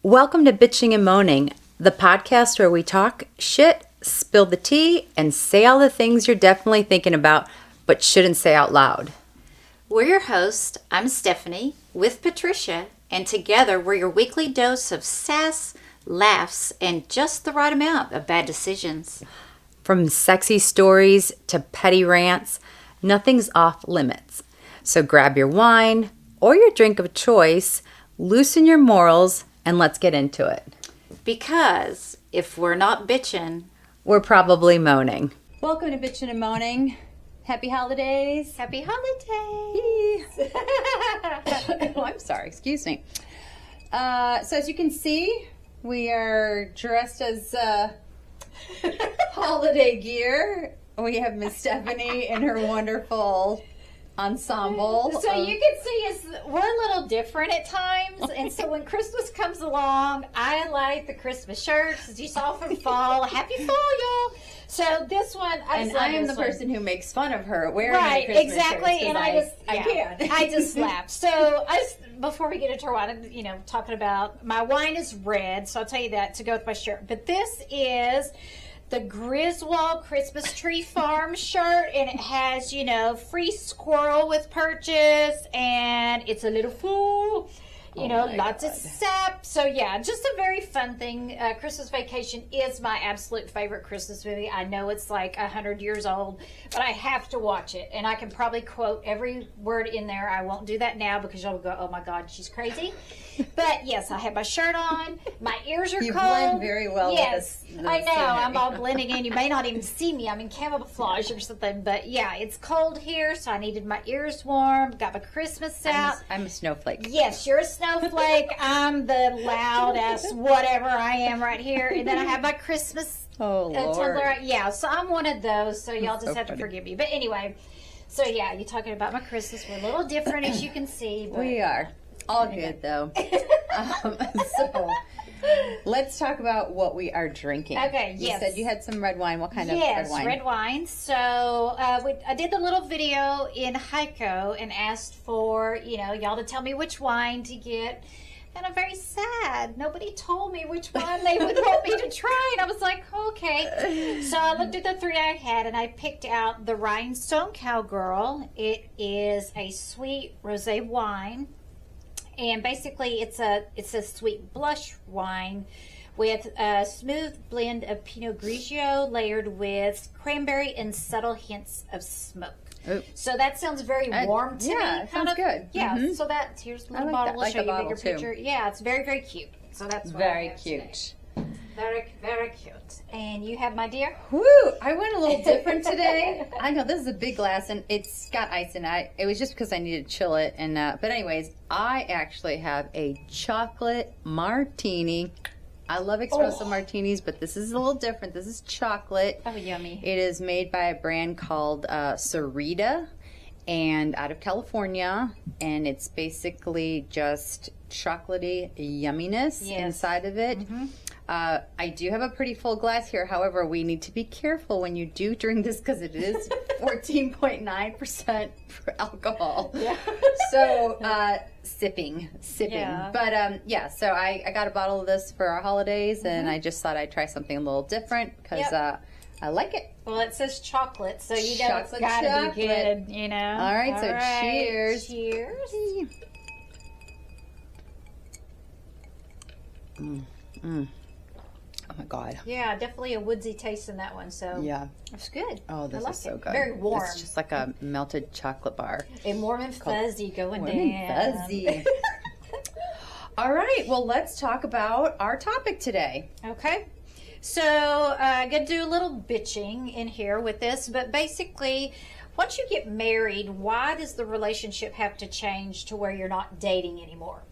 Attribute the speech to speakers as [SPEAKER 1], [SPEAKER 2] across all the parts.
[SPEAKER 1] Welcome to Bitching and Moaning, the podcast where we talk shit, spill the tea, and say all the things you're definitely thinking about but shouldn't say out loud.
[SPEAKER 2] We're your hosts. I'm Stephanie with Patricia, and together we're your weekly dose of sass, laughs, and just the right amount of bad decisions.
[SPEAKER 1] From sexy stories to petty rants, nothing's off limits. So grab your wine or your drink of choice, loosen your morals, and let's get into it.
[SPEAKER 2] Because if we're not bitching,
[SPEAKER 1] we're probably moaning. Welcome to Bitchin and Moaning. Happy holidays.
[SPEAKER 2] Happy holidays.
[SPEAKER 1] Oh, I'm sorry. Excuse me. So as you can see, we are dressed as holiday gear. We have Miss Stephanie in her wonderful ensemble.
[SPEAKER 3] So you can see we're a little different at times, and so when Christmas comes along, I like the Christmas shirts, as you saw from fall. Happy fall, y'all! So this one,
[SPEAKER 1] I am the person who makes fun of her wearing the Christmas
[SPEAKER 3] exactly,
[SPEAKER 1] shirts,
[SPEAKER 3] and
[SPEAKER 1] I can't.
[SPEAKER 3] I just laughed. So before we get into our wine, talking about my wine is red, so I'll tell you that to go with my shirt. But this is the Griswold Christmas Tree Farm shirt, and it has, free squirrel with purchase, and it's a little fool, lots of sap. So yeah, just a very fun thing. Christmas Vacation is my absolute favorite Christmas movie. I know it's like 100 years old, but I have to watch it, and I can probably quote every word in there. I won't do that now because y'all will go, oh my God, she's crazy. But yes, I have my shirt on. My ears are cold.
[SPEAKER 1] You blend very well with
[SPEAKER 3] this I know. I'm all blending in. You may not even see me. I'm in camouflage or something. But yeah, it's cold here, so I needed my ears warm. Got my Christmas out.
[SPEAKER 1] I'm a snowflake.
[SPEAKER 3] Yes, you're a snowflake. I'm the loud ass whatever I am right here. And then I have my Christmas tumbler. Yeah, so I'm one of those. So y'all just have to forgive me. But anyway, so yeah, you're talking about my Christmas. We're a little different, as you can see. But
[SPEAKER 1] we are. All good, though. So, let's talk about what we are drinking.
[SPEAKER 3] Okay,
[SPEAKER 1] You said you had some red wine. What kind of red wine?
[SPEAKER 3] Yes, red wine. So, I did the little video in Heiko and asked for, y'all to tell me which wine to get. And I'm very sad. Nobody told me which one they would want me to try. And I was like, okay. So I looked at the three I had, and I picked out the Rhinestone Cowgirl. It is a sweet rosé wine. And basically, it's a sweet blush wine with a smooth blend of Pinot Grigio layered with cranberry and subtle hints of smoke.
[SPEAKER 1] Ooh.
[SPEAKER 3] So that sounds very warm to me.
[SPEAKER 1] Yeah, it sounds good.
[SPEAKER 3] Yeah,
[SPEAKER 1] Mm-hmm.
[SPEAKER 3] so here's the little
[SPEAKER 1] like
[SPEAKER 3] bottle.
[SPEAKER 1] that.
[SPEAKER 3] I'll
[SPEAKER 1] Like
[SPEAKER 3] show
[SPEAKER 1] a
[SPEAKER 3] you a
[SPEAKER 1] bottle,
[SPEAKER 3] bigger
[SPEAKER 1] too.
[SPEAKER 3] picture. Yeah, it's very, very cute. So that's what I
[SPEAKER 1] Very
[SPEAKER 3] have
[SPEAKER 1] cute.
[SPEAKER 3] today. Very, very cute. And you have, my dear?
[SPEAKER 1] Woo! I went a little different today. I know this is a big glass, and it's got ice in it. It was just because I needed to chill it. And but anyways, I actually have a chocolate martini. I love espresso martinis, but this is a little different. This is chocolate.
[SPEAKER 3] Oh, yummy.
[SPEAKER 1] It is made by a brand called Sarita, and out of California, and it's basically just chocolatey yumminess inside of it.
[SPEAKER 3] Mm-hmm.
[SPEAKER 1] I do have a pretty full glass here. However, we need to be careful when you do drink this because it is 14.9% alcohol.
[SPEAKER 3] Yeah.
[SPEAKER 1] So sipping.
[SPEAKER 3] Yeah.
[SPEAKER 1] But so I got a bottle of this for our holidays, and I just thought I'd try something a little different because I like it.
[SPEAKER 3] Well, it says chocolate, so you know it's
[SPEAKER 1] Chocolate,
[SPEAKER 3] got to
[SPEAKER 1] chocolate.
[SPEAKER 3] be good,
[SPEAKER 1] All right, so cheers.
[SPEAKER 3] Cheers.
[SPEAKER 1] Oh my God.
[SPEAKER 3] Yeah, definitely a woodsy taste in that one, so
[SPEAKER 1] Yeah.
[SPEAKER 3] it's good.
[SPEAKER 1] Oh, this
[SPEAKER 3] I like
[SPEAKER 1] is so
[SPEAKER 3] it.
[SPEAKER 1] good.
[SPEAKER 3] Very warm.
[SPEAKER 1] It's just like a melted chocolate bar.
[SPEAKER 3] And warm and fuzzy going
[SPEAKER 1] Warm and
[SPEAKER 3] down.
[SPEAKER 1] fuzzy. All right, well, let's talk about our topic today.
[SPEAKER 3] Okay. So I'm going to do a little bitching in here with this, but basically, once you get married, why does the relationship have to change to where you're not dating anymore?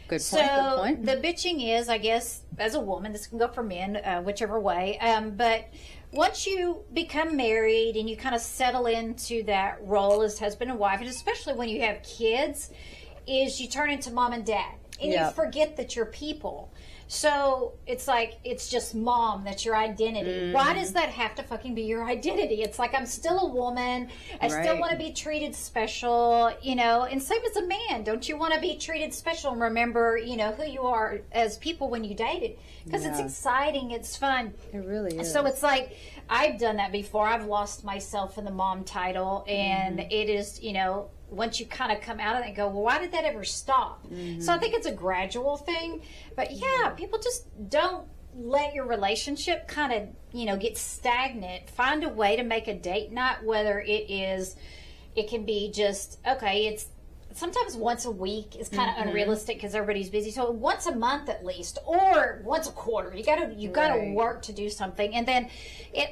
[SPEAKER 1] Good point.
[SPEAKER 3] So
[SPEAKER 1] good point.
[SPEAKER 3] the bitching is, I guess, as a woman, this can go for men, whichever way. But once you become married and you kind of settle into that role as husband and wife, and especially when you have kids, is you turn into mom and dad. and you forget that you're people. So it's like, it's just mom, that's your identity. Why does that have to fucking be your identity? It's like, I'm still a woman. I still want to be treated special, you know, and same as a man. Don't you want to be treated special and remember, you know, who you are as people when you dated? Because it's exciting, it's fun.
[SPEAKER 1] It really is.
[SPEAKER 3] So it's like, I've done that before. I've lost myself in the mom title, and it is, you know, once you kind of come out of it and go, well, why did that ever stop? So I think it's a gradual thing. But yeah, people just don't let your relationship kind of, you know, get stagnant. Find a way to make a date night, whether it can be just, okay, it's sometimes once a week is kind of unrealistic because everybody's busy. So once a month at least, or once a quarter. You gotta work to do something. And then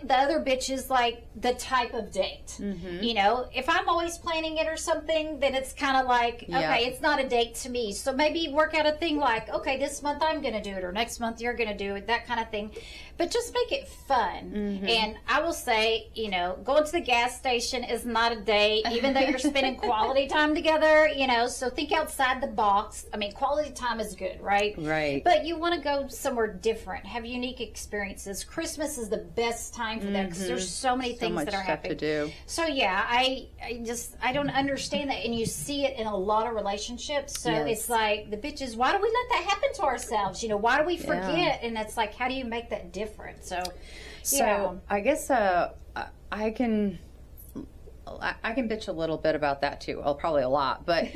[SPEAKER 3] the other bitch is like the type of date. You know, if I'm always planning it or something, then it's kind of like, okay, it's not a date to me. So maybe work out a thing like, okay, this month I'm gonna do it, or next month you're gonna do it, that kind of thing. But just make it fun. And I will say, you know, going to the gas station is not a date, even though you're spending quality time together, you know, so think outside the box. I mean, quality time is good, right?
[SPEAKER 1] Right.
[SPEAKER 3] But you want to go somewhere different, have unique experiences. Christmas is the best time for that because there's so many things that are happening.
[SPEAKER 1] To do.
[SPEAKER 3] So yeah, I don't understand that, and you see it in a lot of relationships. So it's like the bitches, why do we let that happen to ourselves? You know, why do we forget? And it's like, how do you make that different? So
[SPEAKER 1] I guess I can bitch a little bit about that too. Well, probably a lot, but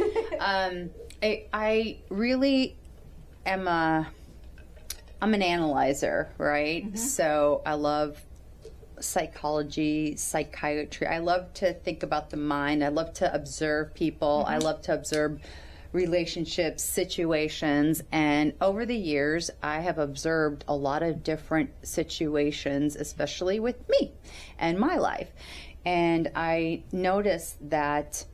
[SPEAKER 1] I really am I'm an analyzer, right? So I love psychology, psychiatry. I love to think about the mind. I love to observe people. I love to observe relationships, situations, and over the years I have observed a lot of different situations, especially with me and my life. And I noticed that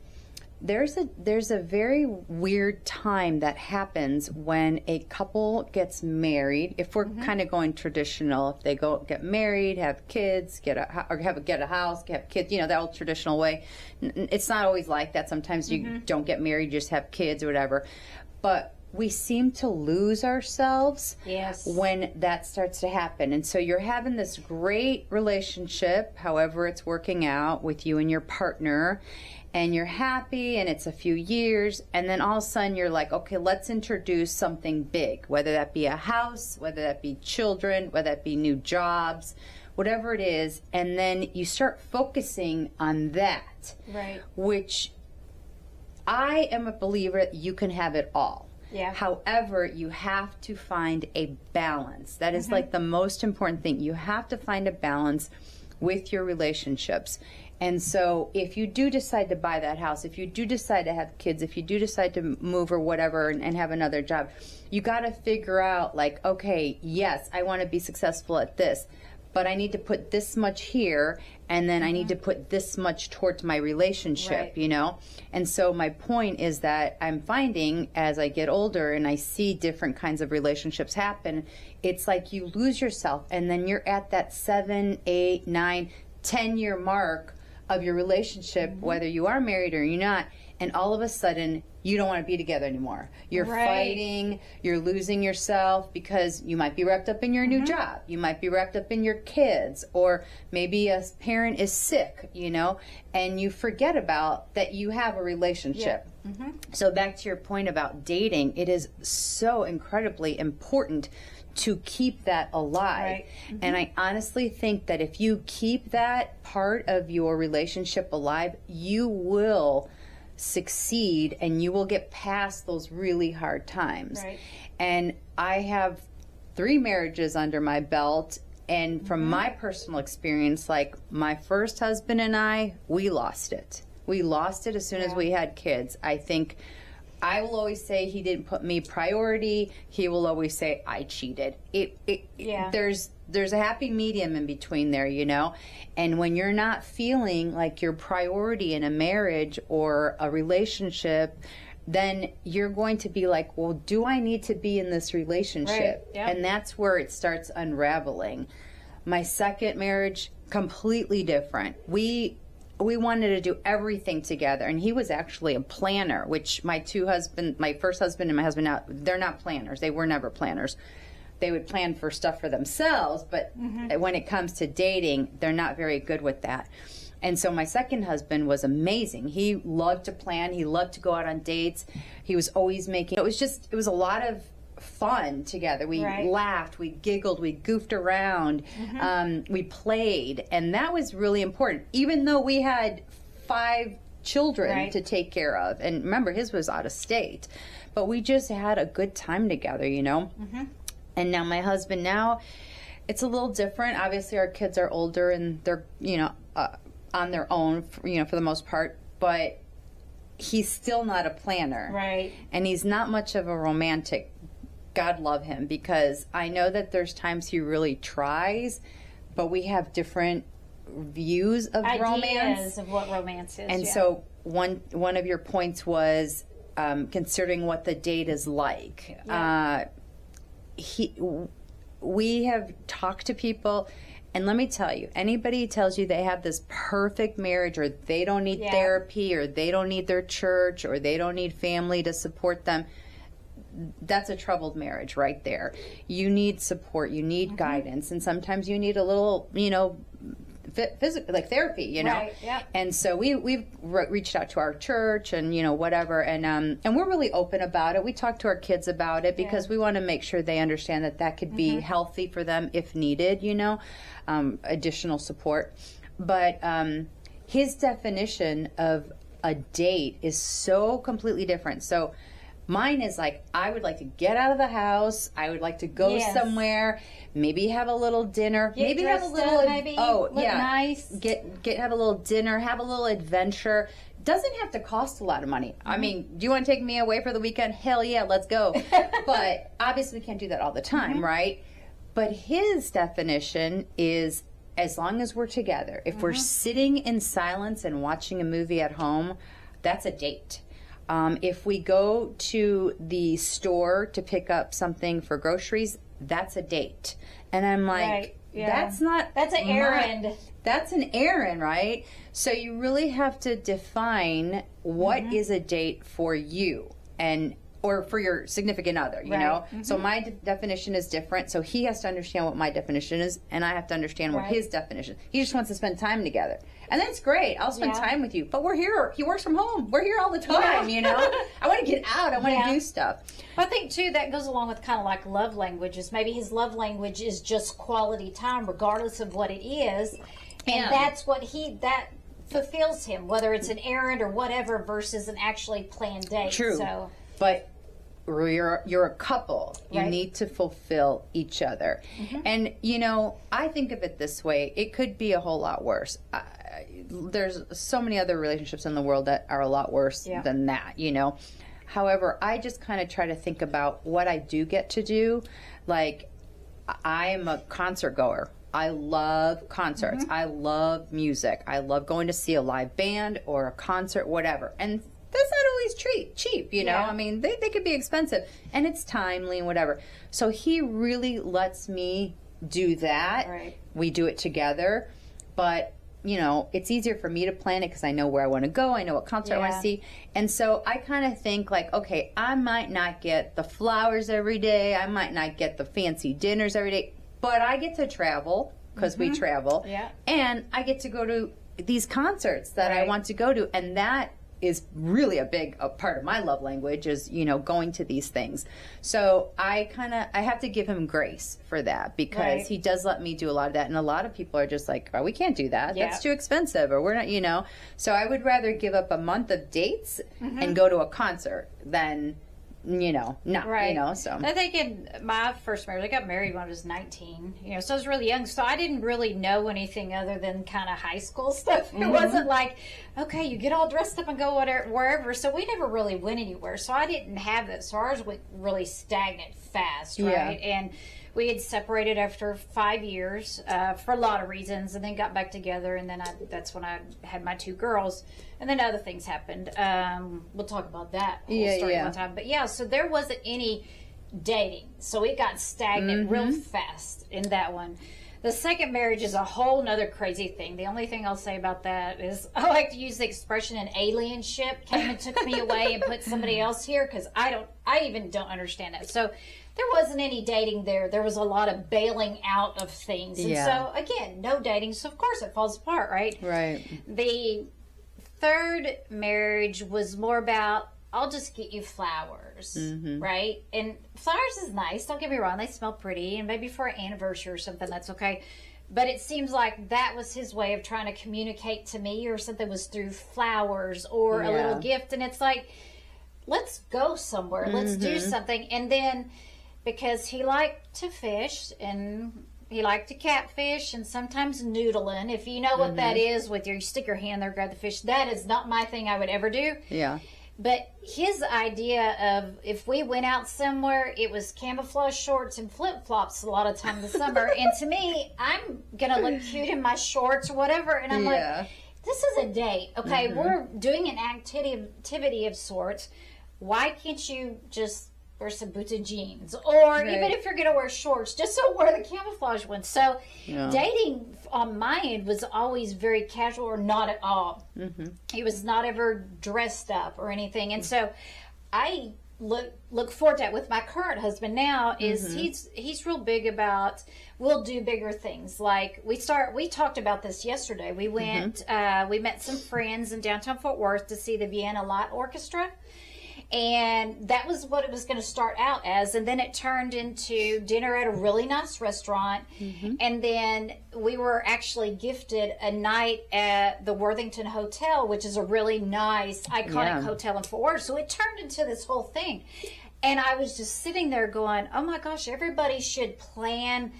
[SPEAKER 1] there's a very weird time that happens when a couple gets married. If we're kind of going traditional, if they get married, have kids, get a house, have kids, you know, the old traditional way. It's not always like that. Sometimes you don't get married, you just have kids or whatever. But we seem to lose ourselves when that starts to happen. And so you're having this great relationship, however it's working out with you and your partner, and you're happy, and it's a few years, and then all of a sudden you're like, okay, let's introduce something big, whether that be a house, whether that be children, whether that be new jobs, whatever it is, and then you start focusing on that,
[SPEAKER 3] right?
[SPEAKER 1] Which I am a believer that you can have it all.
[SPEAKER 3] Yeah.
[SPEAKER 1] However, you have to find a balance. That is like the most important thing. You have to find a balance with your relationships. And so if you do decide to buy that house, if you do decide to have kids, if you do decide to move or whatever and have another job, you got to figure out like, okay, yes, I want to be successful at this, but I need to put this much here, and then I need to put this much towards my relationship, you know? And so my point is that I'm finding as I get older and I see different kinds of relationships happen, it's like you lose yourself, and then you're at that 7, 8, 9, 10-year mark of your relationship, whether you are married or you're not, and all of a sudden you don't want to be together anymore. You're fighting, you're losing yourself because you might be wrapped up in your new job, you might be wrapped up in your kids, or maybe a parent is sick, you know, and you forget about that you have a relationship. So back to your point about dating, it is so incredibly important to keep that alive. And I honestly think that if you keep that part of your relationship alive, you will succeed and you will get past those really hard times. And I have 3 marriages under my belt, and from my personal experience, like my first husband and I, we lost it. We lost it as soon as we had kids. I think I will always say he didn't put me priority. He will always say I cheated. There's a happy medium in between there, you know? And when you're not feeling like your priority in a marriage or a relationship, then you're going to be like, well, do I need to be in this relationship? And that's where it starts unraveling. My second marriage, completely different. we wanted to do everything together. And he was actually a planner, which my first husband and my husband now, they're not planners. They were never planners. They would plan for stuff for themselves, but when it comes to dating, they're not very good with that. And so my second husband was amazing. He loved to plan. He loved to go out on dates. He was always making, it was a lot of fun together. We laughed, we giggled, we goofed around, we played, and that was really important. Even though we had 5 children to take care of, and remember, his was out of state, but we just had a good time together, you know. And now my husband, now it's a little different. Obviously, our kids are older and they're, you know, on their own, you know, for the most part, but he's still not a planner, and he's not much of a romantic. God love him, because I know that there's times he really tries, but we have different views of romance,
[SPEAKER 3] of what romance is.
[SPEAKER 1] And so one of your points was considering what the date is like. We have talked to people, and let me tell you, anybody tells you they have this perfect marriage, or they don't need therapy, or they don't need their church, or they don't need family to support them, that's a troubled marriage right there. You need support, you need guidance, and sometimes you need a little, you know, physical, like therapy, you know. And so we've reached out to our church, and you know, whatever, and we're really open about it. We talk to our kids about it because we want to make sure they understand that could be healthy for them if needed, you know, additional support. But his definition of a date is so completely different. So mine is like, I would like to get out of the house. I would like to go somewhere, maybe have a little dinner, maybe have a little,
[SPEAKER 3] nice.
[SPEAKER 1] Have a little dinner, have a little adventure. Doesn't have to cost a lot of money. I mean, do you want to take me away for the weekend? Hell yeah, let's go. But obviously we can't do that all the time, right? But his definition is, as long as we're together, if we're sitting in silence and watching a movie at home, that's a date. If we go to the store to pick up something for groceries, that's a date. And I'm like, that's an
[SPEAKER 3] errand.
[SPEAKER 1] That's an errand, right? So you really have to define what is a date for you, or for your significant other, you know? So my definition is different. So he has to understand what my definition is, and I have to understand what his definition is. He just wants to spend time together. And that's great. I'll spend time with you. But we're here. He works from home. We're here all the time, you know? I want to get out. I want to do stuff.
[SPEAKER 3] I think, too, that goes along with kind of like love languages. Maybe his love language is just quality time, regardless of what it is. And that's what that fulfills him, whether it's an errand or whatever versus an actually planned date.
[SPEAKER 1] True.
[SPEAKER 3] So,
[SPEAKER 1] but you're a couple. You need to fulfill each other. And, you know, I think of it this way. It could be a whole lot worse. There's so many other relationships in the world that are a lot worse than that, you know. However, I just kind of try to think about what I do get to do. Like, I am a concert goer. I love concerts. I love music. I love going to see a live band or a concert, whatever. And that's not always cheap, you know? I mean, they could be expensive. And it's timely and whatever. So he really lets me do that. We do it together. But, you know, it's easier for me to plan it because I know where I want to go. I know what concert I want to see. And so I kind of think like, okay, I might not get the flowers every day. I might not get the fancy dinners every day. But I get to travel because we travel. And I get to go to these concerts that I want to go to. And that is really a big part of my love language is, you know, going to these things. So I have to give him grace for that because he does let me do a lot of that. And a lot of people are just like, oh, we can't do that. That's too expensive, or we're not, you know. So I would rather give up a month of dates and go to a concert than, you know, not, you know, so.
[SPEAKER 3] I think in my first marriage, I got married when I was 19, you know, so I was really young. So I didn't really know anything other than kind of high school stuff. It wasn't like, okay, you get all dressed up and go wherever. So we never really went anywhere. So I didn't have that. So ours went really stagnant fast, right? And we had separated after 5 years for a lot of reasons, and then got back together. And then that's when I had my 2 girls. And then other things happened. We'll talk about that whole story one time. But so there wasn't any dating. So it got stagnant real fast in that one. The second marriage is a whole nother crazy thing. The only thing I'll say about that is I like to use the expression an alien ship came and took me away and put somebody else here, because I even don't understand that. So there wasn't any dating there. There was a lot of bailing out of things. And so again, no dating. So of course it falls apart, right?
[SPEAKER 1] Right.
[SPEAKER 3] The third marriage was more about, I'll just get you flowers, right? And flowers is nice. Don't get me wrong. They smell pretty. And maybe for an anniversary or something, that's okay. But it seems like that was his way of trying to communicate to me, or something was through flowers or a little gift. And it's like, let's go somewhere. Let's do something. And then because he liked to fish and he liked to catfish and sometimes noodling, if you know what that is, with you stick your hand there, grab the fish. That is not my thing I would ever do.
[SPEAKER 1] Yeah.
[SPEAKER 3] But his idea of, if we went out somewhere, it was camouflage shorts and flip-flops a lot of time in the summer. And to me, I'm going to look cute in my shorts or whatever. And I'm like, this is a date. Okay, we're doing an activity of sorts. Why can't you just wear some boots and jeans? Or even if you're going to wear shorts, just don't wear the camouflage ones. So dating on my end was always very casual, or not at all. He was not ever dressed up or anything. And so I look forward to that. With my current husband now, is he's real big about, we'll do bigger things. Like we talked about this yesterday. We went, we met some friends in downtown Fort Worth to see the Vienna Light Orchestra. And that was what it was going to start out as. And then it turned into dinner at a really nice restaurant. And then we were actually gifted a night at the Worthington Hotel, which is a really nice, iconic hotel in Fort Worth. So it turned into this whole thing. And I was just sitting there going, oh my gosh, everybody should plan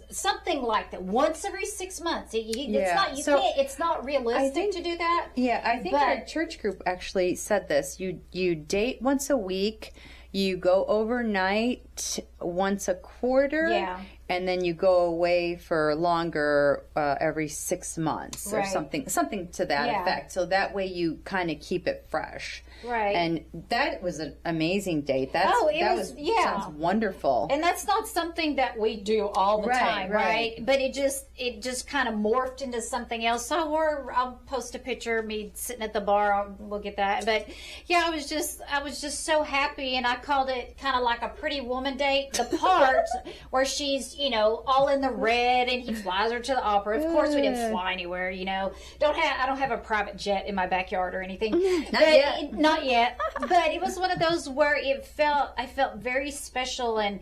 [SPEAKER 3] something like that once every 6 months. It's not realistic to do that.
[SPEAKER 1] Yeah, I think our church group actually said this. You date once a week, you go overnight once a quarter, and then you go away for longer every 6 months or something to that effect. So that way you kind of keep it fresh.
[SPEAKER 3] Right.
[SPEAKER 1] And that was an amazing date. Sounds wonderful.
[SPEAKER 3] And that's not something that we do all the time, right? But it just kind of morphed into something else. So I'll post a picture of me sitting at the bar. We'll get that. But yeah, I was just so happy, and I called it kind of like a pretty woman date. The part where she's, all in the red, and he flies her to the opera. Of course, we didn't fly anywhere. I don't have a private jet in my backyard or anything. Not yet. But it was one of those where I felt very special and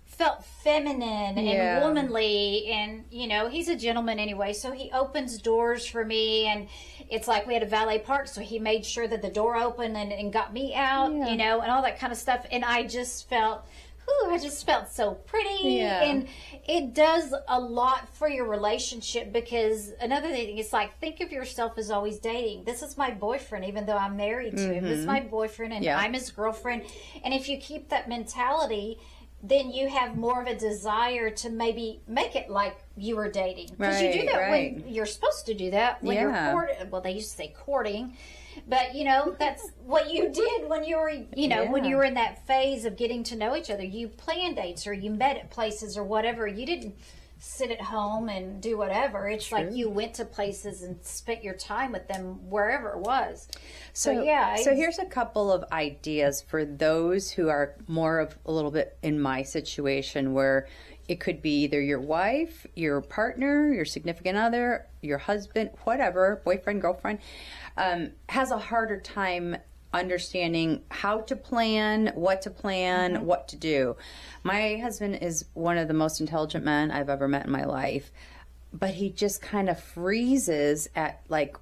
[SPEAKER 3] felt feminine and womanly. And he's a gentleman anyway, so he opens doors for me, and it's like we had a valet park, so he made sure that the door opened and got me out, and all that kind of stuff. And I just felt so pretty. And it does a lot for your relationship, because another thing is, like, think of yourself as always dating. This is my boyfriend, even though I'm married to him. This is my boyfriend, and I'm his girlfriend. And if you keep that mentality, then you have more of a desire to maybe make it like you were dating. Because you do that when you're supposed to do that when you're courting. Well, they used to say courting. But, that's what you did when you were, when you were in that phase of getting to know each other. You planned dates, or you met at places or whatever. You didn't sit at home and do whatever. It's like you went to places and spent your time with them wherever it was. So
[SPEAKER 1] here's a couple of ideas for those who are more of a little bit in my situation, where it could be either your wife, your partner, your significant other, your husband, whatever, boyfriend, girlfriend, has a harder time understanding how to plan, what to do. My husband is one of the most intelligent men I've ever met in my life, but he just kind of freezes at, like,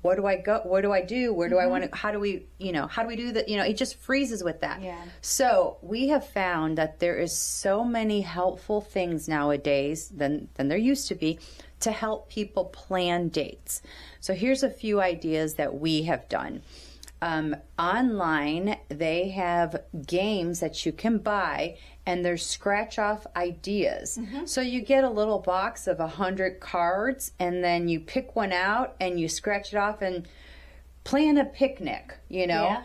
[SPEAKER 1] what do I go? What do I do? Where do I want to? How do we do that? He just freezes with that.
[SPEAKER 3] Yeah.
[SPEAKER 1] So we have found that there is so many helpful things nowadays than there used to be to help people plan dates. So here's a few ideas that we have done. Online, they have games that you can buy, and there's scratch off ideas. So you get a little box of 100 cards, and then you pick one out and you scratch it off, and plan a picnic, you know.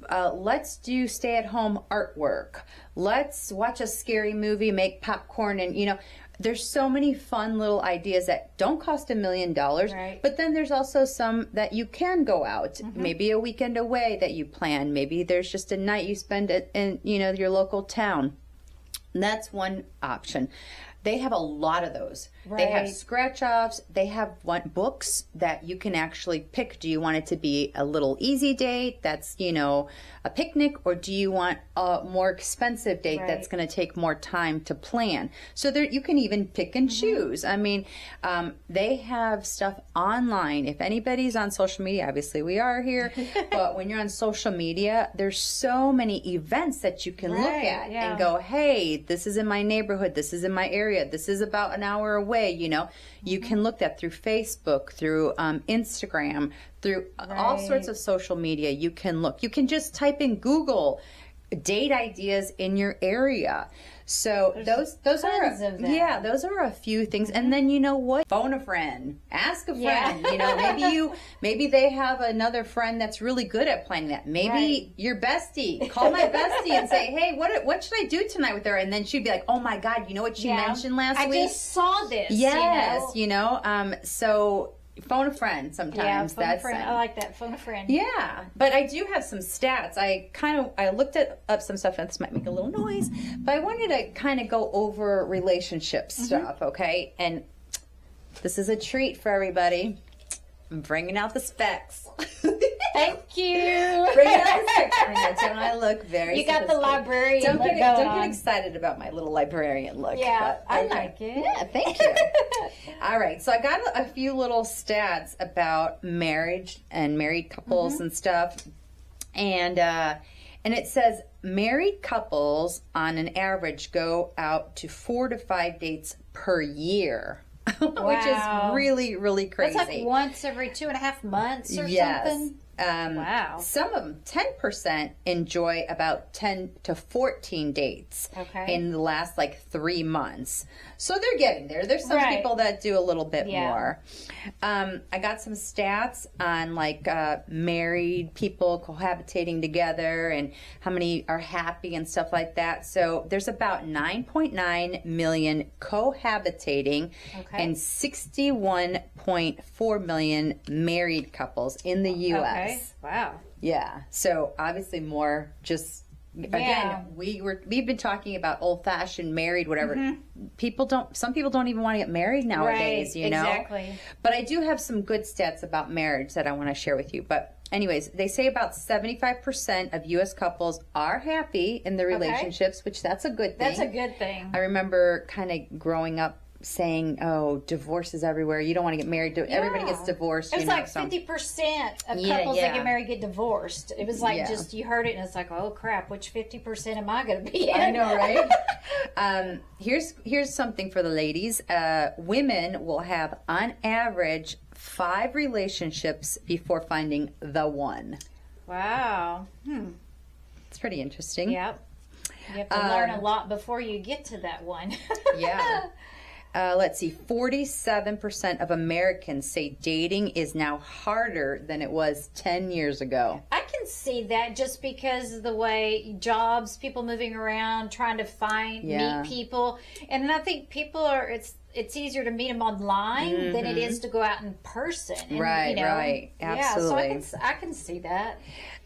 [SPEAKER 3] Yeah.
[SPEAKER 1] Let's do stay-at-home artwork. Let's watch a scary movie, make popcorn, and, you know, there's so many fun little ideas that don't cost $1 million.
[SPEAKER 3] Right.
[SPEAKER 1] But then there's also some that you can go out, maybe a weekend away that you plan. Maybe there's just a night you spend in, you know, your local town. And that's one option. They have a lot of those. They have
[SPEAKER 3] Right.
[SPEAKER 1] scratch offs. They have books that you can actually pick. Do you want it to be a little easy date that's, you know, a picnic, or do you want a more expensive date that's
[SPEAKER 3] Right.
[SPEAKER 1] going to take more time to plan? So there, you can even pick and choose. I mean, they have stuff online. If anybody's on social media, obviously we are here, but when you're on social media, there's so many events that you can look
[SPEAKER 3] Right,
[SPEAKER 1] at
[SPEAKER 3] yeah.
[SPEAKER 1] and go, hey, this is in my neighborhood, this is in my area, this is about an hour away, you know. You can look that through Facebook, through Instagram, through all
[SPEAKER 3] Right.
[SPEAKER 1] sorts of social media. You can look. You can just type in Google date ideas in your area. So those
[SPEAKER 3] tons
[SPEAKER 1] are
[SPEAKER 3] of them.
[SPEAKER 1] yeah, those are a few things. And then you know what? Phone a friend, ask a friend.
[SPEAKER 3] Yeah.
[SPEAKER 1] You know, maybe they have another friend that's really good at planning that. Maybe
[SPEAKER 3] Right.
[SPEAKER 1] your bestie. Call my bestie and say, hey, what should I do tonight with her? And then she'd be like, oh my God, you know what she
[SPEAKER 3] Yeah.
[SPEAKER 1] mentioned last
[SPEAKER 3] I
[SPEAKER 1] week?
[SPEAKER 3] just saw this.
[SPEAKER 1] Yes,
[SPEAKER 3] You know?
[SPEAKER 1] So phone a friend
[SPEAKER 3] Yeah,
[SPEAKER 1] sometimes.
[SPEAKER 3] phone a
[SPEAKER 1] That's
[SPEAKER 3] friend. I like that. Phone a friend.
[SPEAKER 1] yeah, but I do have some stats. I looked up some stuff, and this might make a little noise, but I wanted to kind of go over relationship stuff, okay? And this is a treat for everybody. I'm bringing out the specs.
[SPEAKER 3] Thank you.
[SPEAKER 1] Bringing out the specs. I know, don't I look very
[SPEAKER 3] You got the
[SPEAKER 1] sophisticated?
[SPEAKER 3] librarian
[SPEAKER 1] Don't
[SPEAKER 3] look
[SPEAKER 1] get,
[SPEAKER 3] going
[SPEAKER 1] don't get
[SPEAKER 3] on.
[SPEAKER 1] excited about my little librarian look.
[SPEAKER 3] Yeah,
[SPEAKER 1] but
[SPEAKER 3] I
[SPEAKER 1] okay.
[SPEAKER 3] like it.
[SPEAKER 1] Yeah, thank you. All right, so I got a few little stats about marriage and married couples and stuff, and it says married couples on an average go out to 4 to 5 dates per year, which
[SPEAKER 3] Wow.
[SPEAKER 1] is really, really crazy.
[SPEAKER 3] That's like once every 2.5 months or
[SPEAKER 1] Yes.
[SPEAKER 3] something. Wow.
[SPEAKER 1] Some of them, 10%, enjoy about 10 to 14 dates
[SPEAKER 3] Okay.
[SPEAKER 1] in the last like 3 months. So they're getting there. There's some
[SPEAKER 3] Right.
[SPEAKER 1] people that do a little bit
[SPEAKER 3] Yeah.
[SPEAKER 1] more. I got some stats on like married people cohabitating together and how many are happy and stuff like that. So there's about 9.9 million cohabitating
[SPEAKER 3] Okay.
[SPEAKER 1] and 61.4 million married couples in the U.S.
[SPEAKER 3] Okay. Wow.
[SPEAKER 1] Yeah. So obviously more just
[SPEAKER 3] Yeah.
[SPEAKER 1] again, we've been talking about old-fashioned married whatever. Some people don't even want to get married nowadays,
[SPEAKER 3] Right,
[SPEAKER 1] you know.
[SPEAKER 3] exactly.
[SPEAKER 1] But I do have some good stats about marriage that I want to share with you. But anyways, they say about 75% of US couples are happy in their relationships, which that's a good thing.
[SPEAKER 3] That's a good thing.
[SPEAKER 1] I remember kind of growing up saying, "Oh, divorce is everywhere. You don't want to get married. Everybody gets divorced."
[SPEAKER 3] It was
[SPEAKER 1] you know,
[SPEAKER 3] like
[SPEAKER 1] so-
[SPEAKER 3] 50% of
[SPEAKER 1] Yeah,
[SPEAKER 3] couples
[SPEAKER 1] yeah.
[SPEAKER 3] that get married get divorced. It was like
[SPEAKER 1] Yeah.
[SPEAKER 3] just you heard it and it's like, oh crap, which 50% am I going to be in?
[SPEAKER 1] I know, right? Here's something for the ladies. Women will have, on average, 5 relationships before finding the one.
[SPEAKER 3] Wow.
[SPEAKER 1] It's pretty interesting.
[SPEAKER 3] Yep. You have to learn a lot before you get to that one.
[SPEAKER 1] Yeah. Let's see. 47% of Americans say dating is now harder than it was 10 years ago.
[SPEAKER 3] I can see that just because of the way jobs, people moving around, trying to
[SPEAKER 1] Yeah.
[SPEAKER 3] meet people. And I think people are, it's easier to meet them online than it is to go out in person. And,
[SPEAKER 1] Right, right. Absolutely.
[SPEAKER 3] Yeah, so I can see that.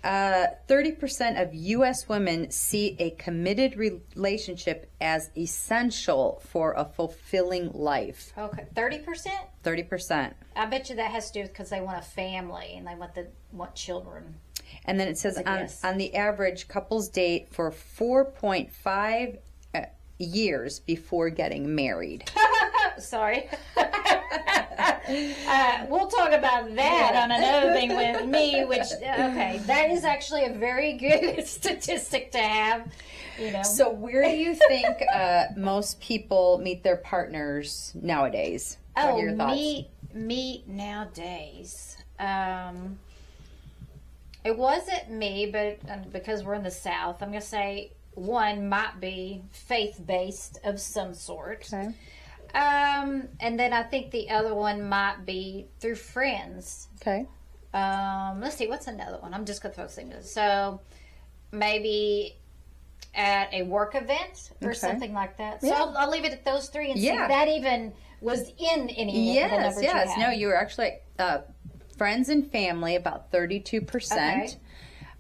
[SPEAKER 1] 30% of U.S. women see a committed relationship as essential for a fulfilling life.
[SPEAKER 3] Okay, 30%?
[SPEAKER 1] 30%.
[SPEAKER 3] I bet you that has to do with because they want a family and they want children.
[SPEAKER 1] And then it says
[SPEAKER 3] guess.
[SPEAKER 1] on the average, couples date for 4.5 years before getting married.
[SPEAKER 3] Sorry. We'll talk about that on another thing with me, which, okay, that is actually a very good statistic to have, you know.
[SPEAKER 1] So where do you think most people meet their partners nowadays? What are your thoughts?
[SPEAKER 3] meet nowadays. It wasn't me, but because we're in the South, I'm going to say one might be faith-based of some sort.
[SPEAKER 1] Okay.
[SPEAKER 3] And then I think the other one might be through friends.
[SPEAKER 1] Okay.
[SPEAKER 3] let's see, what's another one? I'm just going to throw things. So maybe at a work event or something like that. So I'll leave it at those three and see if that even was in any of the numbers you had.
[SPEAKER 1] No, you were actually friends and family about 32%.
[SPEAKER 3] Okay.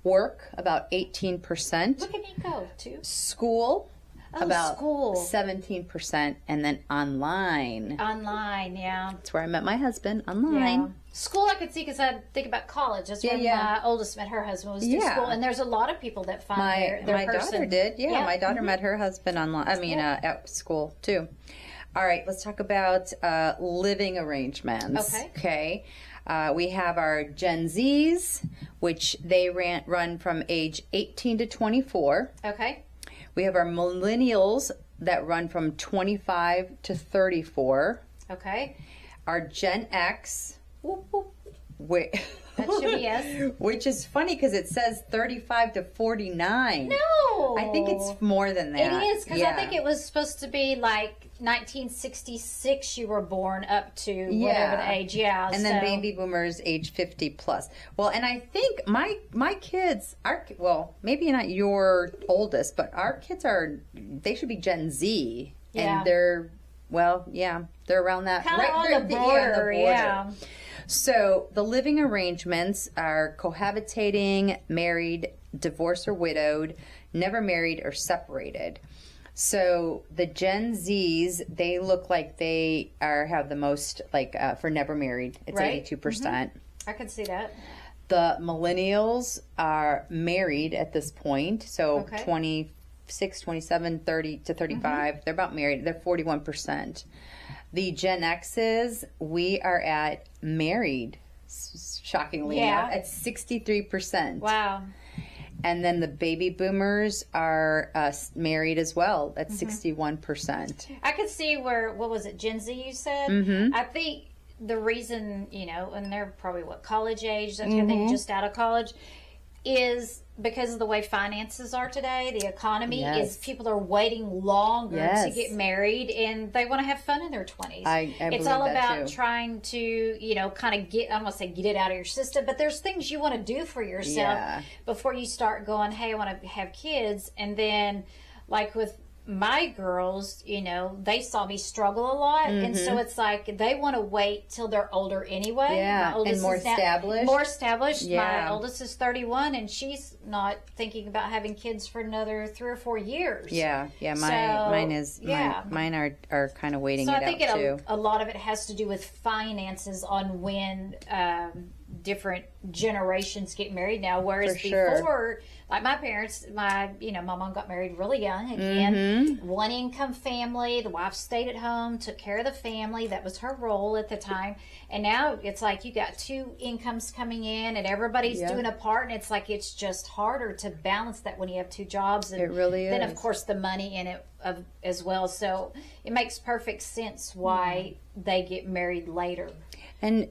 [SPEAKER 1] Work about 18%.
[SPEAKER 3] Look at Nico, too.
[SPEAKER 1] School about
[SPEAKER 3] school.
[SPEAKER 1] 17%, and then online.
[SPEAKER 3] Online, yeah.
[SPEAKER 1] That's where I met my husband, online.
[SPEAKER 3] Yeah. School I could see because I think about college. That's where my oldest met her husband was through school. And there's a lot of people that find their
[SPEAKER 1] my
[SPEAKER 3] person.
[SPEAKER 1] daughter did. Yeah, my daughter met her husband online. I mean, at school too. All right, let's talk about living arrangements. Okay. We have our Gen Zs, which they run from age 18 to 24.
[SPEAKER 3] Okay.
[SPEAKER 1] We have our millennials that run from 25 to 34.
[SPEAKER 3] Okay.
[SPEAKER 1] Our Gen X,
[SPEAKER 3] that should be us.
[SPEAKER 1] Which is funny because it says 35 to 49.
[SPEAKER 3] No.
[SPEAKER 1] I think it's more than that.
[SPEAKER 3] It is because I think it was supposed to be like 1966 you were born up to whatever the age. Yeah.
[SPEAKER 1] And then baby boomers age 50 plus. Well, and I think my kids are, well, maybe not your oldest, but our kids they should be Gen Z.
[SPEAKER 3] Yeah.
[SPEAKER 1] And they're around that.
[SPEAKER 3] Kind of on the border, yeah.
[SPEAKER 1] So the living arrangements are cohabitating, married, divorced or widowed, never married or separated. So the Gen Zs, they look like they have the most, for never married, it's 82%.
[SPEAKER 3] I could see that.
[SPEAKER 1] The millennials are married at this point, so 26, 27, 30 to 35, they're about married, they're 41%. The Gen X's, we are at married, shockingly enough, at 63%.
[SPEAKER 3] Wow.
[SPEAKER 1] And then the baby boomers are married as well at 61%.
[SPEAKER 3] I could see what was it, Gen Z you said? I think the reason, and they're probably college age, that kind of thing, just out of college, is because of the way finances are today. The economy is people are waiting longer to get married, and they want to have fun in their 20s. It's all about trying to, kind of get, I don't want to say get it out of your system, but there's things you want to do for yourself before you start going, hey, I want to have kids. And then, like with my girls, they saw me struggle a lot, and so it's like they want to wait till they're older anyway.
[SPEAKER 1] Yeah, and more established.
[SPEAKER 3] More established. Yeah. My oldest is 31, and she's not thinking about having kids for another 3 or 4 years.
[SPEAKER 1] Yeah. Mine is. Yeah, mine are kind of waiting. So I think
[SPEAKER 3] a lot of it has to do with finances on when different generations get married now, whereas before, like my parents, my mom got married really young. Again, one income family. The wife stayed at home, took care of the family. That was her role at the time. And now it's like you got 2 incomes coming in, and everybody's doing a part. And it's like it's just harder to balance that when you have 2 jobs. And
[SPEAKER 1] it really is.
[SPEAKER 3] Then of course the money in it as well. So it makes perfect sense why they get married later.
[SPEAKER 1] And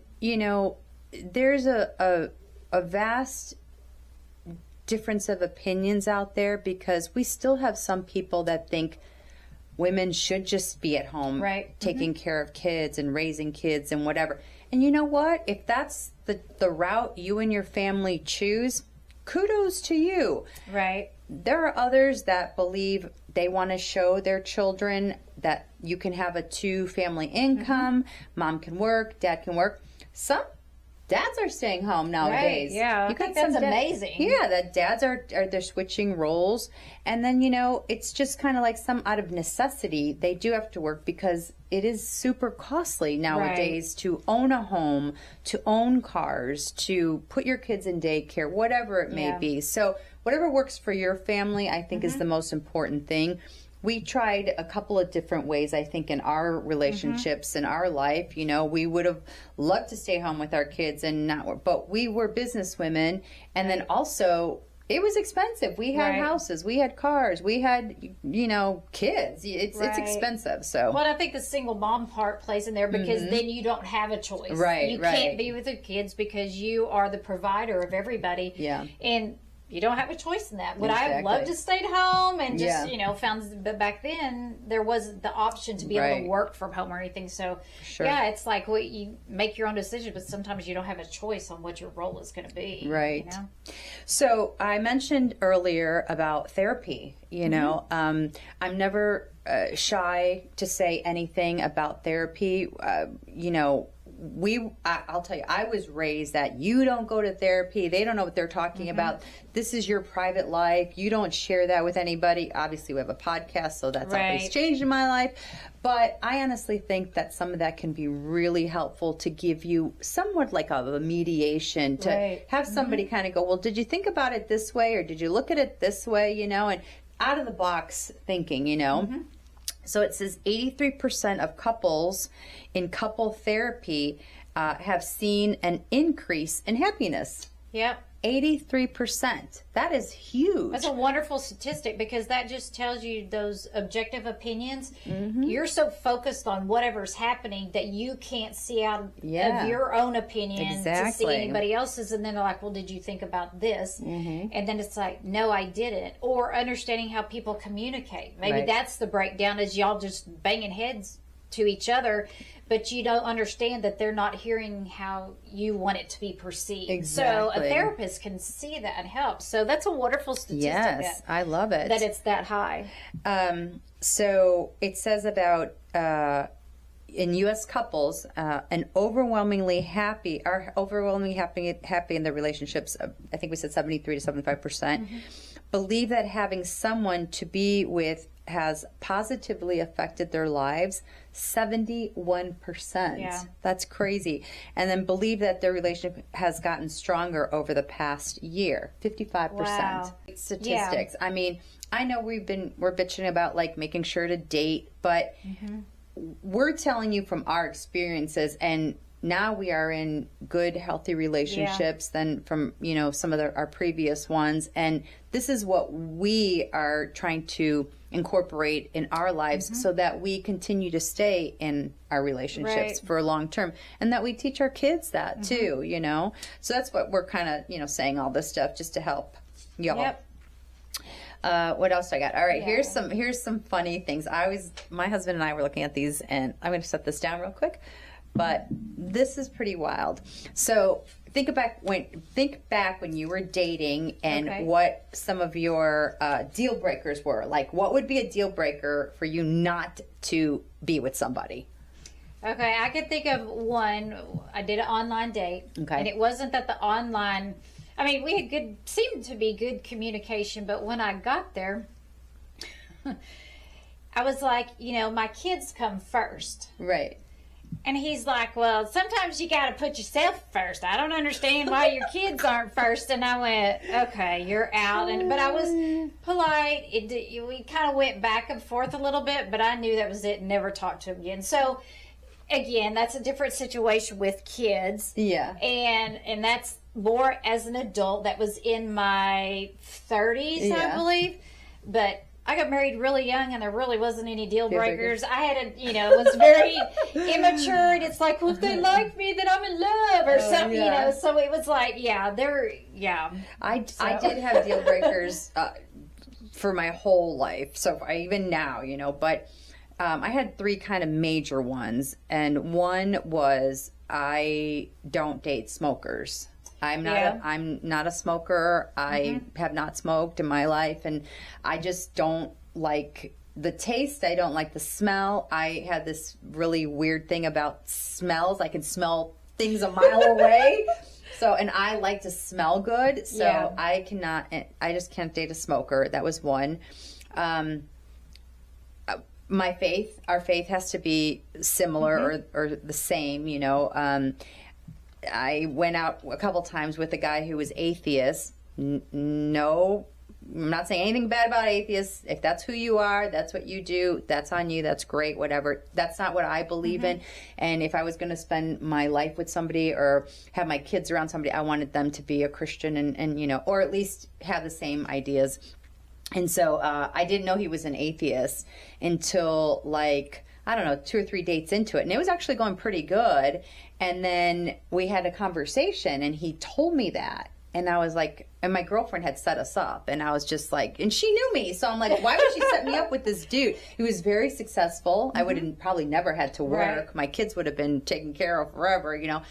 [SPEAKER 1] there's a vast difference of opinions out there, because we still have some people that think women should just be at home taking care of kids and raising kids and whatever. And you know what? If that's the route you and your family choose, kudos to you.
[SPEAKER 3] Right.
[SPEAKER 1] There are others that believe they want to show their children that you can have a 2-family income. Mom can work, dad can work. Some dads are staying home nowadays.
[SPEAKER 3] Right, yeah. I think that's amazing.
[SPEAKER 1] Yeah, that dads they're switching roles. And then, it's just kind of like some out of necessity. They do have to work because it is super costly nowadays to own a home, to own cars, to put your kids in daycare, whatever it may be. So whatever works for your family, I think is the most important thing. We tried a couple of different ways, I think, in our relationships, in our life. We would have loved to stay home with our kids and not work, but we were business women. And then also, it was expensive. We had houses, we had cars, we had, kids. It's expensive. So,
[SPEAKER 3] well, I think the single mom part plays in there because then you don't have a choice.
[SPEAKER 1] Right.
[SPEAKER 3] You can't be with your kids because you are the provider of everybody.
[SPEAKER 1] Yeah.
[SPEAKER 3] And you don't have a choice in that. Would I have loved to stay at home and just, found, but back then there wasn't the option to be able to work from home or anything. So, it's like you make your own decision, but sometimes you don't have a choice on what your role is going to be.
[SPEAKER 1] Right. You know? So I mentioned earlier about therapy, I'm never shy to say anything about therapy. I'll tell you, I was raised that you don't go to therapy. They don't know what they're talking about. This is your private life. You don't share that with anybody. Obviously, we have a podcast, so that's always changed in my life. But I honestly think that some of that can be really helpful to give you somewhat like a mediation, to have somebody kind of go, well, did you think about it this way, or did you look at it this way, and out of the box thinking, So it says 83% of couples in couple therapy have seen an increase in happiness.
[SPEAKER 3] Yep.
[SPEAKER 1] 83%. That is huge.
[SPEAKER 3] That's a wonderful statistic, because that just tells you those objective opinions. You're so focused on whatever's happening that you can't see out of your own opinion to see anybody else's. And then they're like, well, did you think about this? And then it's like, no, I didn't. Or understanding how people communicate. Maybe that's the breakdown, is y'all just banging heads to each other, but you don't understand that they're not hearing how you want it to be perceived.
[SPEAKER 1] Exactly.
[SPEAKER 3] So a therapist can see that and help. So that's a wonderful statistic.
[SPEAKER 1] Yes, I love it.
[SPEAKER 3] That it's that high.
[SPEAKER 1] So it says about in U.S. couples, an overwhelmingly happy in their relationships. I think we said 73 to 75%. Believe that having someone to be with has positively affected their lives. 71%.
[SPEAKER 3] Yeah.
[SPEAKER 1] That's crazy. And then believe that their relationship has gotten stronger over the past year. 55%.
[SPEAKER 3] Wow.
[SPEAKER 1] Statistics. I mean, I know we're bitching about like making sure to date, but we're telling you from our experiences, and now we are in good, healthy relationships than from, some of our previous ones. And this is what we are trying to incorporate in our lives so that we continue to stay in our relationships for long term, and that we teach our kids that too, So that's what we're kind of, saying all this stuff just to help y'all.
[SPEAKER 3] Yep.
[SPEAKER 1] What else I got? All right, here's some funny things. My husband and I were looking at these, and I'm going to set this down real quick. But this is pretty wild. So think back when you were dating, and what some of your deal breakers were. Like, what would be a deal breaker for you not to be with somebody?
[SPEAKER 3] Okay, I could think of one. I did an online date, and it wasn't that the online. I mean, we had seemed to be good communication, but when I got there, I was like, my kids come first.
[SPEAKER 1] Right.
[SPEAKER 3] And he's like, well, sometimes you got to put yourself first. I don't understand why your kids aren't first. And I went, okay, you're out. But I was polite. We kind of went back and forth a little bit, but I knew that was it, and never talked to him again. So, again, that's a different situation with kids.
[SPEAKER 1] Yeah.
[SPEAKER 3] And that's more as an adult. That was in my 30s, I believe. But I got married really young, and there really wasn't any deal breakers. I had was very immature, and it's like, well, if they like me, then I'm in love or something, So it was like, I
[SPEAKER 1] did have deal breakers for my whole life. So even now, but I had 3 kind of major ones, and one was I don't date smokers. I'm not a smoker. I have not smoked in my life, and I just don't like the taste. I don't like the smell. I had this really weird thing about smells. I can smell things a mile away. So, and I like to smell good. So I just can't date a smoker. That was one. Our faith has to be similar or the same, I went out a couple times with a guy who was atheist. No, I'm not saying anything bad about atheists. If that's who you are, that's what you do, that's on you, that's great, whatever. That's not what I believe in. And if I was going to spend my life with somebody or have my kids around somebody, I wanted them to be a Christian and or at least have the same ideas. And so I didn't know he was an atheist until 2 or 3 dates into it. And it was actually going pretty good. And then we had a conversation, and he told me that. And I was like, and my girlfriend had set us up, and I was just like, and she knew me, so I'm like, why would she set me up with this dude? He was very successful. I would have probably never had to work.
[SPEAKER 3] Right.
[SPEAKER 1] My kids would have been taken care of forever, you know.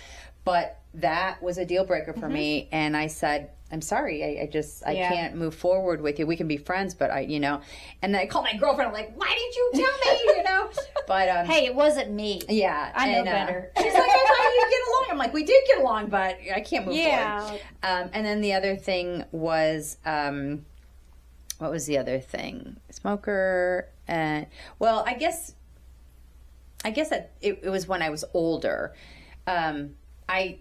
[SPEAKER 1] But that was a deal breaker for me, and I said, I'm sorry, I can't move forward with you. We can be friends, but and then I called my girlfriend. I'm like, why did you tell me? But
[SPEAKER 3] Hey, it wasn't me.
[SPEAKER 1] yeah,
[SPEAKER 3] I know better.
[SPEAKER 1] She's like, I thought you'd get along. I'm like, we did get along, but I can't move forward. And then the other thing was, what was the other thing? Smoker, and well, I guess that it was when I was older. I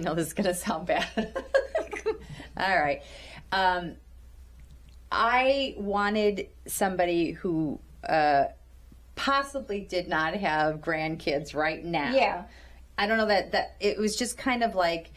[SPEAKER 1] know this is gonna sound bad. All right. I wanted somebody who possibly did not have grandkids right now.
[SPEAKER 3] Yeah.
[SPEAKER 1] I don't know that it was just kind of like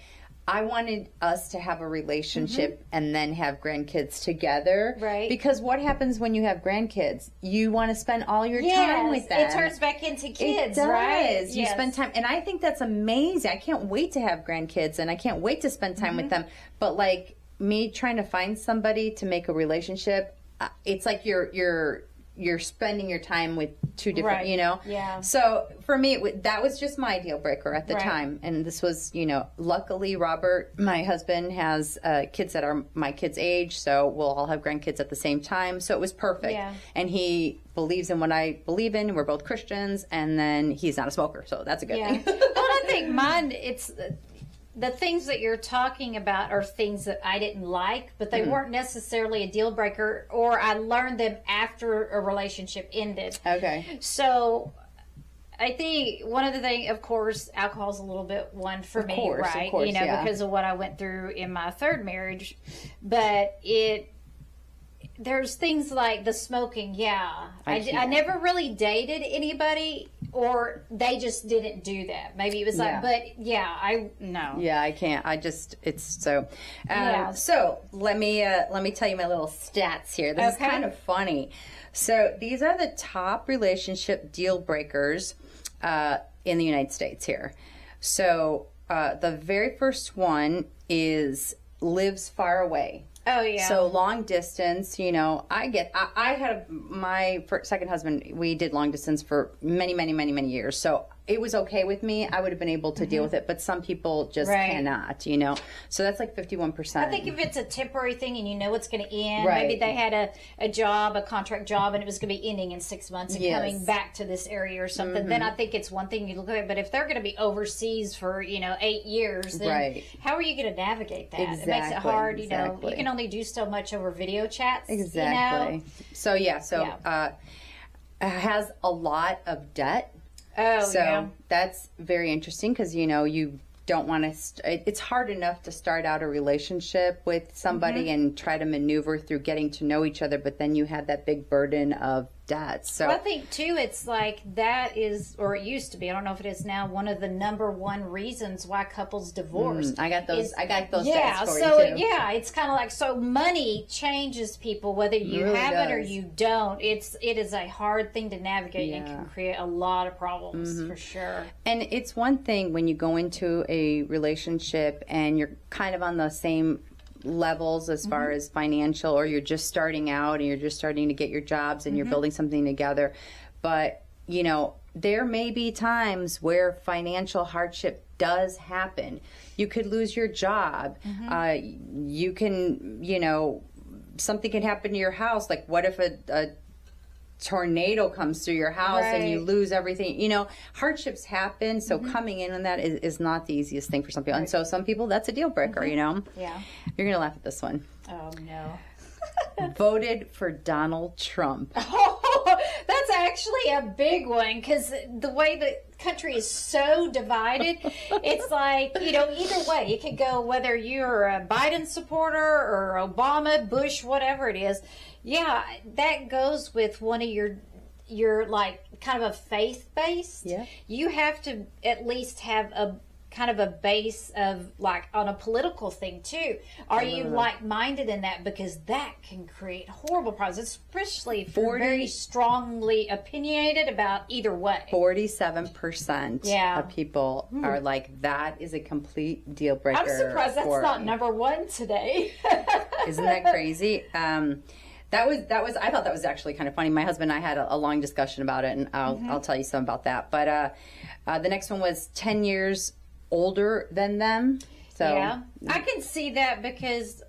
[SPEAKER 1] I wanted us to have a relationship and then have grandkids together.
[SPEAKER 3] Right.
[SPEAKER 1] Because what happens when you have grandkids? You want to spend all your time with them.
[SPEAKER 3] It turns back into kids,
[SPEAKER 1] it does.
[SPEAKER 3] right?
[SPEAKER 1] You spend time, and I think that's amazing. I can't wait to have grandkids, and I can't wait to spend time with them. But like me trying to find somebody to make a relationship, it's like you're spending your time with two different,
[SPEAKER 3] Right. Yeah.
[SPEAKER 1] So for me, that was just my deal breaker at the
[SPEAKER 3] Right.
[SPEAKER 1] time. And this was, luckily Robert, my husband, has kids that are my kids' age, so we'll all have grandkids at the same time. So it was perfect.
[SPEAKER 3] Yeah.
[SPEAKER 1] And he believes in what I believe in. We're both Christians, and then he's not a smoker, so that's a good thing.
[SPEAKER 3] Well, I think mine, it's the things that you're talking about are things that I didn't like, but they weren't necessarily a deal breaker, or I learned them after a relationship ended.
[SPEAKER 1] Okay.
[SPEAKER 3] So I think one of the things, of course, alcohol's a little bit one for me, right?
[SPEAKER 1] Of course, yeah.
[SPEAKER 3] Because of what I went through in my third marriage. But there's things like the smoking, I never really dated anybody, or they just didn't do that. Maybe it was like, no.
[SPEAKER 1] Yeah, I can't. It's so.
[SPEAKER 3] Yeah.
[SPEAKER 1] So let me tell you my little stats here. This is kind of funny. So these are the top relationship deal breakers in the United States here. So the very first one is lives far away.
[SPEAKER 3] Oh yeah.
[SPEAKER 1] So long distance, I had my second husband. We did long distance for many, many, many, many years. So it was okay with me. I would have been able to deal with it, but some people just cannot. So that's like 51%.
[SPEAKER 3] I think if it's a temporary thing and you know it's going to end,
[SPEAKER 1] Right.
[SPEAKER 3] maybe they had a contract job, and it was going to be ending in 6 months and coming back to this area or something, then I think it's one thing you look at. But if they're going to be overseas for 8 years, then how are you going to navigate that?
[SPEAKER 1] Exactly,
[SPEAKER 3] It makes it hard.
[SPEAKER 1] exactly.
[SPEAKER 3] You can only do so much over video chats.
[SPEAKER 1] Exactly. So has a lot of debt. That's very interesting because you don't want to. It's hard enough to start out a relationship with somebody and try to maneuver through getting to know each other, but then you have that big burden of debt. So
[SPEAKER 3] I think too, it's like that is, or it used to be. I don't know if it is now. One of the number one reasons why couples divorce.
[SPEAKER 1] I got those. I got those.
[SPEAKER 3] Yeah.
[SPEAKER 1] Stats for
[SPEAKER 3] So
[SPEAKER 1] you too.
[SPEAKER 3] it's kind of like money changes people whether you
[SPEAKER 1] Really
[SPEAKER 3] have it or
[SPEAKER 1] does.
[SPEAKER 3] you don't. It is a hard thing to navigate and can create a lot of problems for sure.
[SPEAKER 1] And it's one thing when you go into a relationship and you're kind of on the same levels as far as financial, or you're just starting out and you're just starting to get your jobs and you're building something together. But, there may be times where financial hardship does happen. You could lose your job. You can, something can happen to your house. Like what if a tornado comes through your house and you lose everything? Hardships happen, so coming in on that is not the easiest thing for some people. And so some people, that's a deal breaker.
[SPEAKER 3] Yeah.
[SPEAKER 1] You're gonna laugh at this one.
[SPEAKER 3] Oh no.
[SPEAKER 1] Voted for Donald Trump.
[SPEAKER 3] Oh, that's actually a big one, because the way the country is so divided, it's like, either way, it could go whether you're a Biden supporter or Obama, Bush, whatever it is. Yeah, that goes with one of your like kind of a faith base.
[SPEAKER 1] Yeah.
[SPEAKER 3] You have to at least have kind of a base of like on a political thing too. Are you like-minded in that? Because that can create horrible problems, especially if you're very strongly opinionated about either way.
[SPEAKER 1] 47% of people are like, that is a complete deal breaker.
[SPEAKER 3] I'm surprised that's
[SPEAKER 1] for
[SPEAKER 3] not
[SPEAKER 1] me.
[SPEAKER 3] number one today.
[SPEAKER 1] Isn't that crazy? That was. I thought that was actually kind of funny. My husband and I had a long discussion about it, and I'll tell you some about that. But the next one was 10 years older than them. So
[SPEAKER 3] yeah, I can see that because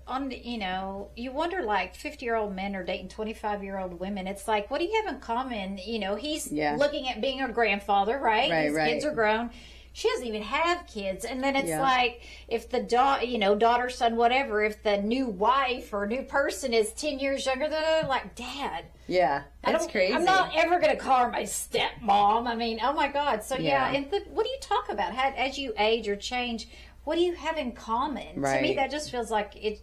[SPEAKER 3] you wonder, like 50-year-old men are dating 25-year-old women. It's like, what do you have in common? He's looking at being a grandfather, right? His kids are grown. She doesn't even have kids. And then it's like, if the daughter, son, whatever, if the new wife or new person is 10 years younger than her, like, Dad.
[SPEAKER 1] Yeah, that's crazy.
[SPEAKER 3] I'm not ever going to call her my stepmom. I mean, oh my God. So and what do you talk about? As you age or change, what do you have in common?
[SPEAKER 1] Right.
[SPEAKER 3] To me, that just feels like it's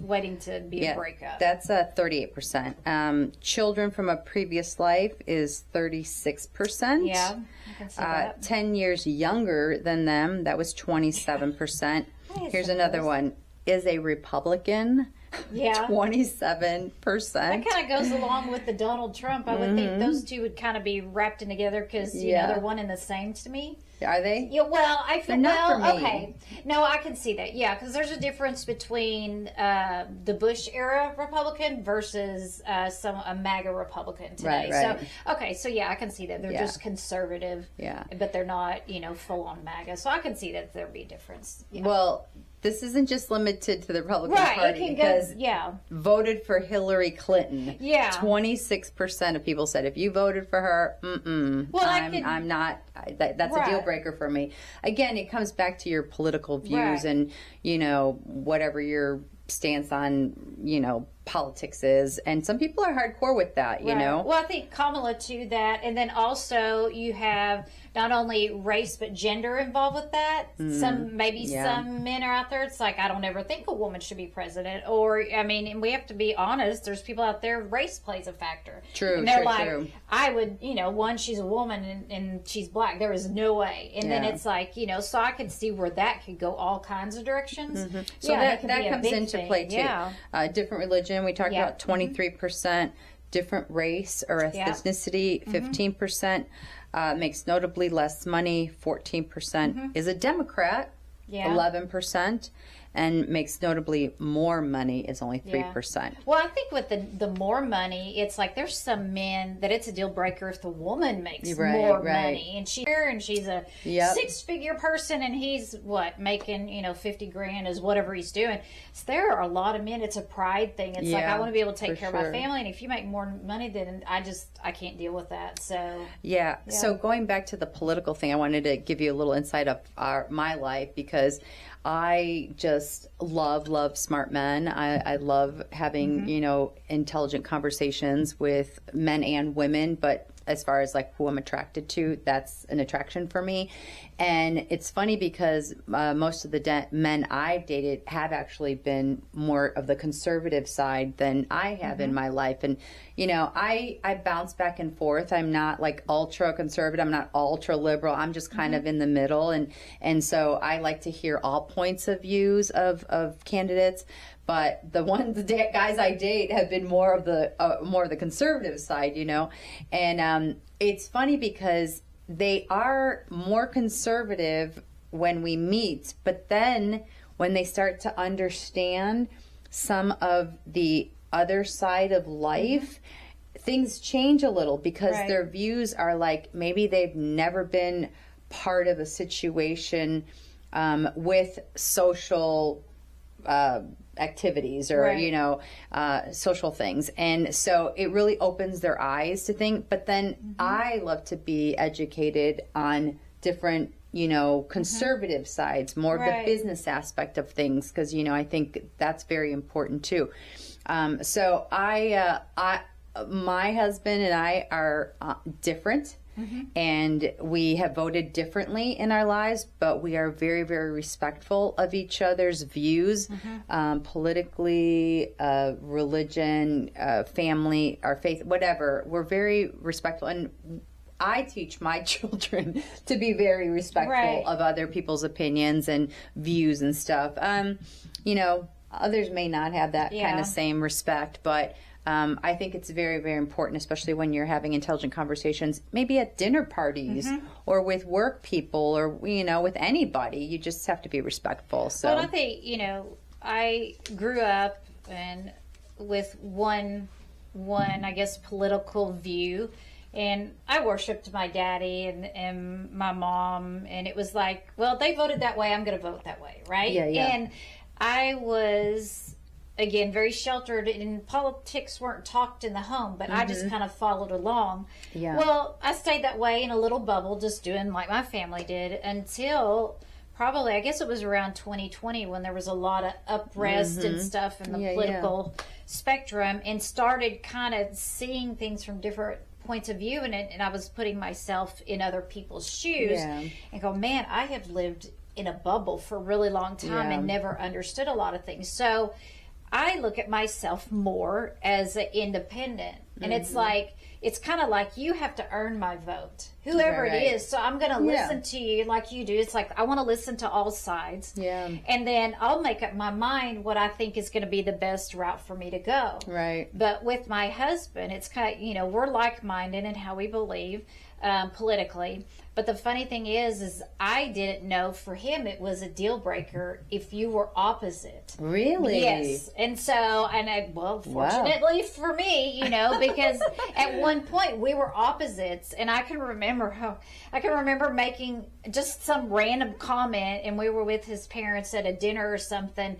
[SPEAKER 3] waiting to be a breakup.
[SPEAKER 1] That's 38%. Children from a previous life is 36%.
[SPEAKER 3] Yeah, I can see that.
[SPEAKER 1] 10 years younger than them, that was 27%. Here's another one. Is a Republican.
[SPEAKER 3] Yeah.
[SPEAKER 1] 27%.
[SPEAKER 3] That kind of goes along with the Donald Trump. I would think those two would kind of be wrapped in together because, they're one and the same to me.
[SPEAKER 1] Are they?
[SPEAKER 3] Yeah, well, I feel,
[SPEAKER 1] not for me.
[SPEAKER 3] Okay. No, I can see that. Yeah, because there's a difference between the Bush era Republican versus a MAGA Republican today.
[SPEAKER 1] Right.
[SPEAKER 3] So, I can see that. They're just conservative.
[SPEAKER 1] Yeah. But
[SPEAKER 3] they're not, full on MAGA. So I can see that there'd be a difference. Yeah.
[SPEAKER 1] Well, this isn't just limited to the Republican Party.
[SPEAKER 3] It can
[SPEAKER 1] because
[SPEAKER 3] go,
[SPEAKER 1] voted for Hillary Clinton.
[SPEAKER 3] Yeah.
[SPEAKER 1] 26% of people said, if you voted for her, I'm not, that's a deal breaker for me. Again, it comes back to your political views and, whatever your stance on, politics is. And some people are hardcore with that, you know?
[SPEAKER 3] Well, I think Kamala too, that. And then also you have not only race but gender involved with that. Some men are out there, it's like, I don't ever think a woman should be president. Or, and we have to be honest, there's people out there, race plays a factor.
[SPEAKER 1] True,
[SPEAKER 3] and they're
[SPEAKER 1] true.
[SPEAKER 3] I would, one, she's a woman and she's black. There is no way. And then it's like, so I could see where that could go all kinds of directions.
[SPEAKER 1] So that comes into play too.
[SPEAKER 3] Yeah.
[SPEAKER 1] Different religion, we talked about 23%. Different race or ethnicity, 15%. Makes notably less money, 14%. Is a Democrat, 11%. And makes notably more money is only 3%.
[SPEAKER 3] Well, I think with the more money, it's like there's some men that it's a deal breaker if the woman makes more money, and she's a 6-figure person, and he's making $50,000 is whatever he's doing. So there are a lot of men. It's a pride thing. It's like I want to be able to take care of my family, and if you make more money, then I can't deal with that. So
[SPEAKER 1] So going back to the political thing, I wanted to give you a little insight of my life because I just love smart men. I love having, intelligent conversations with men and women, but as far as like who I'm attracted to, that's an attraction for me. And it's funny because most of the men I've dated have actually been more of the conservative side than I have in my life. And, I bounce back and forth. I'm not like ultra conservative. I'm not ultra liberal. I'm just kind of in the middle. And so I like to hear all points of views of candidates. But the guys I date have been more of the conservative side, and it's funny because they are more conservative when we meet, but then when they start to understand some of the other side of life, things change a little because their views are like maybe they've never been part of a situation with social activities or social things, and so it really opens their eyes to things. But then I love to be educated on different conservative sides, more of the business aspect of things, because I think that's very important too. So my husband and I are different. And we have voted differently in our lives, but we are very, very respectful of each other's views, politically, religion, family, our faith, whatever. We're very respectful. And I teach my children to be very respectful
[SPEAKER 3] Right.
[SPEAKER 1] of other people's opinions and views and stuff. You know, others may not have that kind
[SPEAKER 3] Yeah.
[SPEAKER 1] of same respect, but I think it's very, very important, especially when you're having intelligent conversations, maybe at dinner parties or with work people or, you know, with anybody. You just have to be respectful. So,
[SPEAKER 3] Well, I think, you know, I grew up and with one, I guess, political view. And I worshiped my daddy and my mom. And it was like, well, they voted that way. I'm going to vote that way. Right.
[SPEAKER 1] Yeah, yeah.
[SPEAKER 3] And I was, again, very sheltered, and politics weren't talked in the home, but I just kind of followed along.
[SPEAKER 1] Yeah.
[SPEAKER 3] Well, I stayed that way in a little bubble, just doing like my family did until probably, I guess it was around 2020 when there was a lot of uprest and stuff in the
[SPEAKER 1] Yeah,
[SPEAKER 3] political spectrum, and started kind of seeing things from different points of view, and I was putting myself in other people's shoes
[SPEAKER 1] Yeah.
[SPEAKER 3] and go, man, I have lived in a bubble for a really long time
[SPEAKER 1] Yeah.
[SPEAKER 3] and never understood a lot of things. So I look at myself more as an independent. And it's like, it's kind of like you have to earn my vote, whoever
[SPEAKER 1] Right.
[SPEAKER 3] it is. So I'm going to
[SPEAKER 1] Yeah.
[SPEAKER 3] listen to you like you do. It's like, I want to listen to all sides.
[SPEAKER 1] Yeah.
[SPEAKER 3] And then I'll make up my mind what I think is going to be the best route for me to go.
[SPEAKER 1] right.
[SPEAKER 3] But with my husband, it's kind of, you know, we're like-minded in how we believe politically. But the funny thing is I didn't know for him it was a deal breaker if you were opposite.
[SPEAKER 1] Really?
[SPEAKER 3] Yes. And so, fortunately for me, you know, because at one point we were opposites, and I can remember making just some random comment, and we were with his parents at a dinner or something,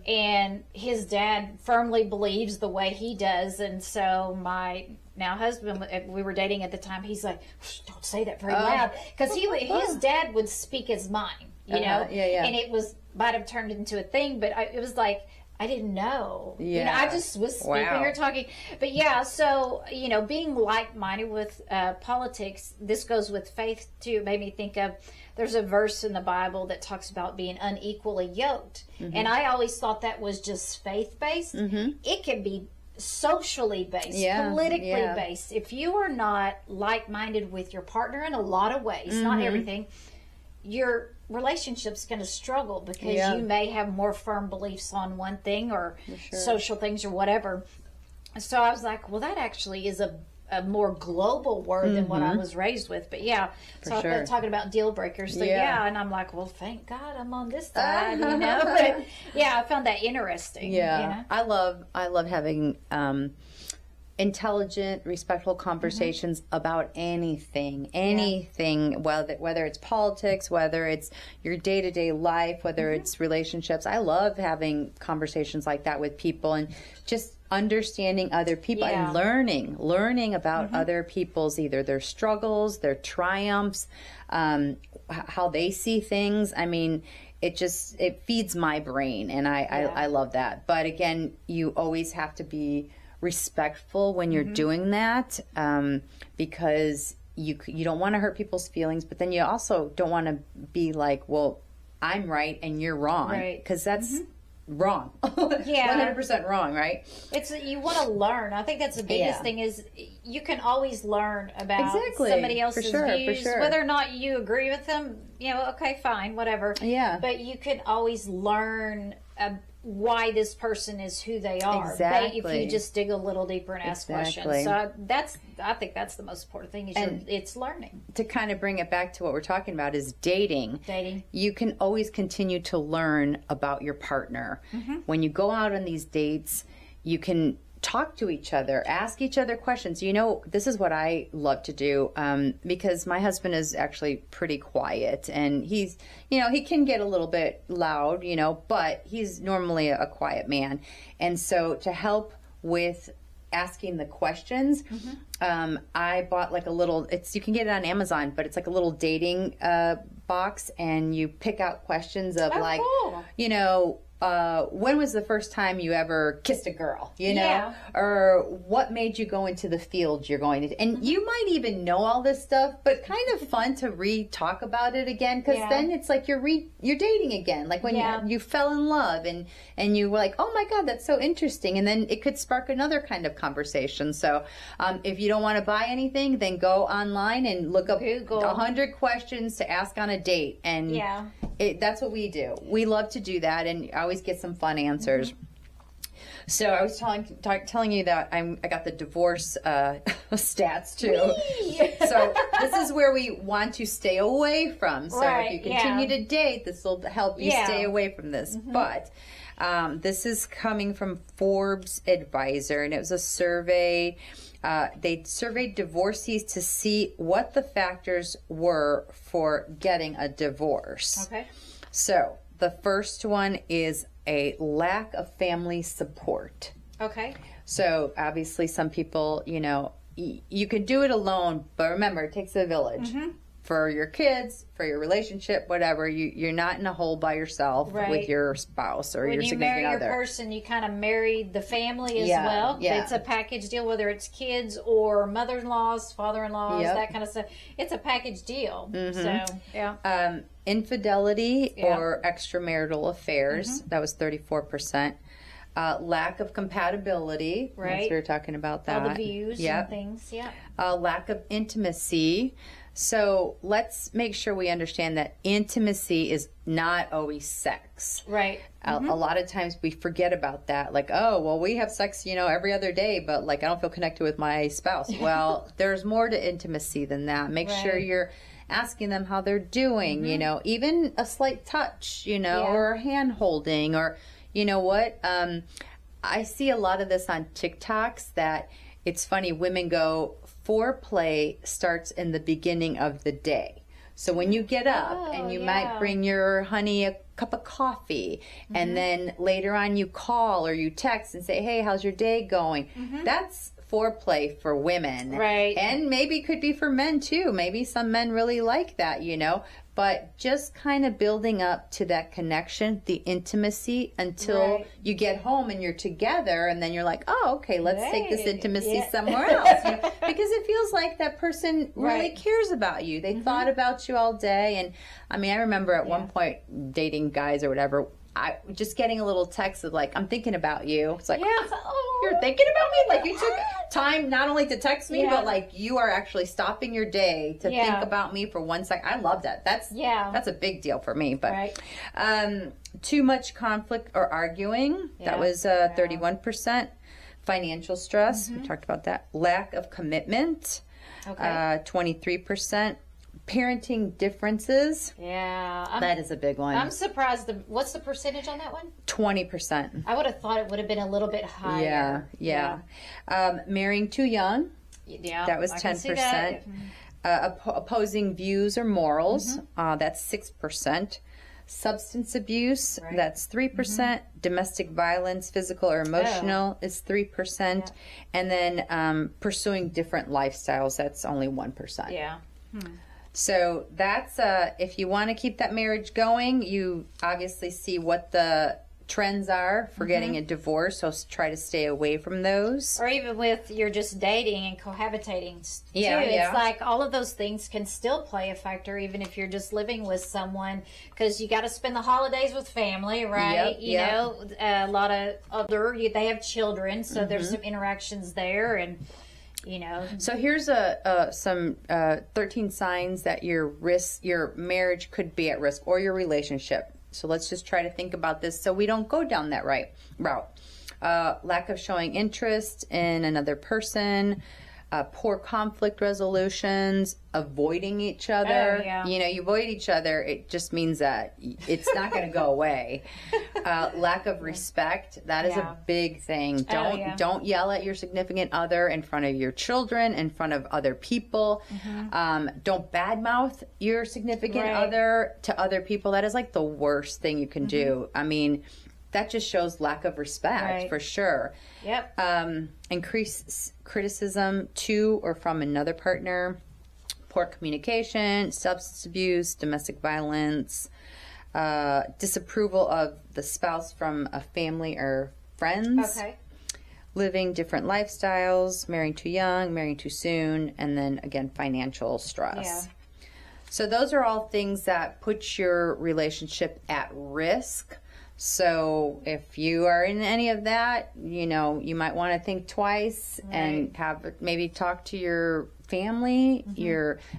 [SPEAKER 3] and his dad firmly believes the way he does, and so my now husband, we were dating at the time, he's like, don't say that very loud, because his dad would speak his mind, you know,
[SPEAKER 1] Yeah.
[SPEAKER 3] and it might have turned into a thing, but it was like, I didn't know.
[SPEAKER 1] Yeah.
[SPEAKER 3] You know, I just was speaking
[SPEAKER 1] Wow.
[SPEAKER 3] or talking. But yeah, so, you know, being like-minded with politics, this goes with faith too. It made me think of, there's a verse in the Bible that talks about being unequally yoked. And I always thought that was just faith-based. It can be socially based, politically based. If you are not like-minded with your partner in a lot of ways, not everything, your relationship's going to struggle because you may have more firm beliefs on one thing or social things or whatever. So I was like, well, that actually is a more global word than what I was raised with. But yeah, so I've been talking about deal breakers. So and I'm like, well, thank God I'm on this side, you know. But yeah, I found that interesting.
[SPEAKER 1] Yeah,
[SPEAKER 3] you know?
[SPEAKER 1] I love having intelligent, respectful conversations about anything, whether it's politics, whether it's your day-to-day life, whether it's relationships. I love having conversations like that with people and just understanding other people and learning about other people's, either their struggles, their triumphs, how they see things. I mean, it feeds my brain, and I love that. But again, you always have to be respectful when you're doing that, because you don't want to hurt people's feelings, but then you also don't want to be like, well, I'm right and you're wrong, because that's wrong. 100% wrong, right?
[SPEAKER 3] It's you want to learn. I think that's the biggest thing is you can always learn about
[SPEAKER 1] Exactly.
[SPEAKER 3] somebody else's views,
[SPEAKER 1] For sure.
[SPEAKER 3] whether or not you agree with them. You know, okay, fine, whatever.
[SPEAKER 1] Yeah.
[SPEAKER 3] But you can always learn why this person is who they are.
[SPEAKER 1] Exactly.
[SPEAKER 3] If you just dig a little deeper and ask questions. So I think that's the most important thing is it's learning.
[SPEAKER 1] To kind of bring it back to what we're talking about is dating. You can always continue to learn about your partner. When you go out on these dates, you can talk to each other, ask each other questions. You know, this is what I love to do, because my husband is actually pretty quiet, and he's, you know, he can get a little bit loud, you know, but he's normally a quiet man. And so to help with asking the questions, I bought like a little, you can get it on Amazon, but it's like a little dating box, and you pick out questions of cool. You know, when was the first time you ever kissed a girl, you know?
[SPEAKER 3] Yeah.
[SPEAKER 1] Or what made you go into the field you're going to? And you might even know all this stuff, but kind of fun to talk about it again, because then it's like you're dating again. Like when you fell in love and you were like, oh my God, that's so interesting. And then it could spark another kind of conversation. So if you don't want to buy anything, then go online and look up
[SPEAKER 3] Google
[SPEAKER 1] 100 questions to ask on a date. And that's what we do. We love to do that, and I always get some fun answers. So I was telling you that I got the divorce stats too. So this is where we want to stay away from. So if you continue to date, this will help you stay away from this. But this is coming from Forbes Advisor, and it was a survey. They surveyed divorcees to see what the factors were for getting a divorce.
[SPEAKER 3] Okay.
[SPEAKER 1] So the first one is a lack of family support.
[SPEAKER 3] Okay.
[SPEAKER 1] So obviously some people, you know, you can do it alone, but remember, it takes a village. For your kids, for your relationship, whatever. You're not in a hole by yourself with your spouse or your significant other.
[SPEAKER 3] When you marry your person, you kind of marry the family as well.
[SPEAKER 1] Yeah.
[SPEAKER 3] It's a package deal, whether it's kids or mother-in-laws, father-in-laws, that kind of stuff. It's a package deal. So,
[SPEAKER 1] infidelity or extramarital affairs, that was 34%. Lack of compatibility. Right. We were talking about that.
[SPEAKER 3] All the views and things.
[SPEAKER 1] Lack of intimacy. So let's make sure we understand that intimacy is not always sex.
[SPEAKER 3] Right.
[SPEAKER 1] A lot of times we forget about that. Like, oh, well, we have sex, you know, every other day, but like I don't feel connected with my spouse. Well, there's more to intimacy than that. Make sure you're asking them how they're doing, you know, even a slight touch, you know, or hand holding, or, you know what? I see a lot of this on TikToks that it's funny. Women go, foreplay starts in the beginning of the day. So when you get up and you might bring your honey a cup of coffee, and then later on you call or you text and say, hey, how's your day going? That's foreplay for women.
[SPEAKER 3] Right.
[SPEAKER 1] And maybe could be for men too. Maybe some men really like that, you know. But just kind of building up to that connection, the intimacy, until you get home and you're together, and then you're like, oh, okay, let's take this intimacy somewhere else. You know? Because it feels like that person really cares about you. They thought about you all day. And I mean, I remember at one point dating guys or whatever, I just getting a little text of like, I'm thinking about you. It's like, you're thinking about me? Like you took time not only to text me, but like you are actually stopping your day to think about me for 1 second. I love that. That's a big deal for me. But too much conflict or arguing. That was 31%. Financial stress. We talked about that. Lack of commitment. 23%. Parenting differences. That is a big one.
[SPEAKER 3] I'm surprised. What's the percentage on that one?
[SPEAKER 1] 20%.
[SPEAKER 3] I would have thought it would have been a little bit higher.
[SPEAKER 1] Marrying too young. That was 10%. Opposing views or morals. That's 6%. Substance abuse. That's 3%. Domestic violence, physical or emotional, is 3%. And then pursuing different lifestyles. That's only 1%. So that's if you want to keep that marriage going, you obviously see what the trends are for getting a divorce. So try to stay away from those.
[SPEAKER 3] Or even with you're just dating and cohabitating too. It's like all of those things can still play a factor, even if you're just living with someone, because you got to spend the holidays with family, right? You know, a lot of they have children, so there's some interactions there, and you know.
[SPEAKER 1] So here's some 13 signs that your marriage could be at risk, or your relationship. So let's just try to think about this so we don't go down that route. Lack of showing interest in another person, poor conflict resolutions, avoiding each other. You know, you avoid each other, it just means that it's not going to go away. Lack of respect, that is a big thing. Don't yell at your significant other in front of your children, in front of other people. Don't badmouth your significant other to other people. That is like the worst thing you can do. I mean, that just shows lack of respect for sure. Increase criticism to or from another partner, poor communication, substance abuse, domestic violence, disapproval of the spouse from a family or friends,
[SPEAKER 3] Okay.
[SPEAKER 1] living different lifestyles, marrying too young, marrying too soon, and then again, financial stress.
[SPEAKER 3] Yeah.
[SPEAKER 1] So those are all things that put your relationship at risk. So if you are in any of that, you know, you might want to think twice and have maybe talk to your family.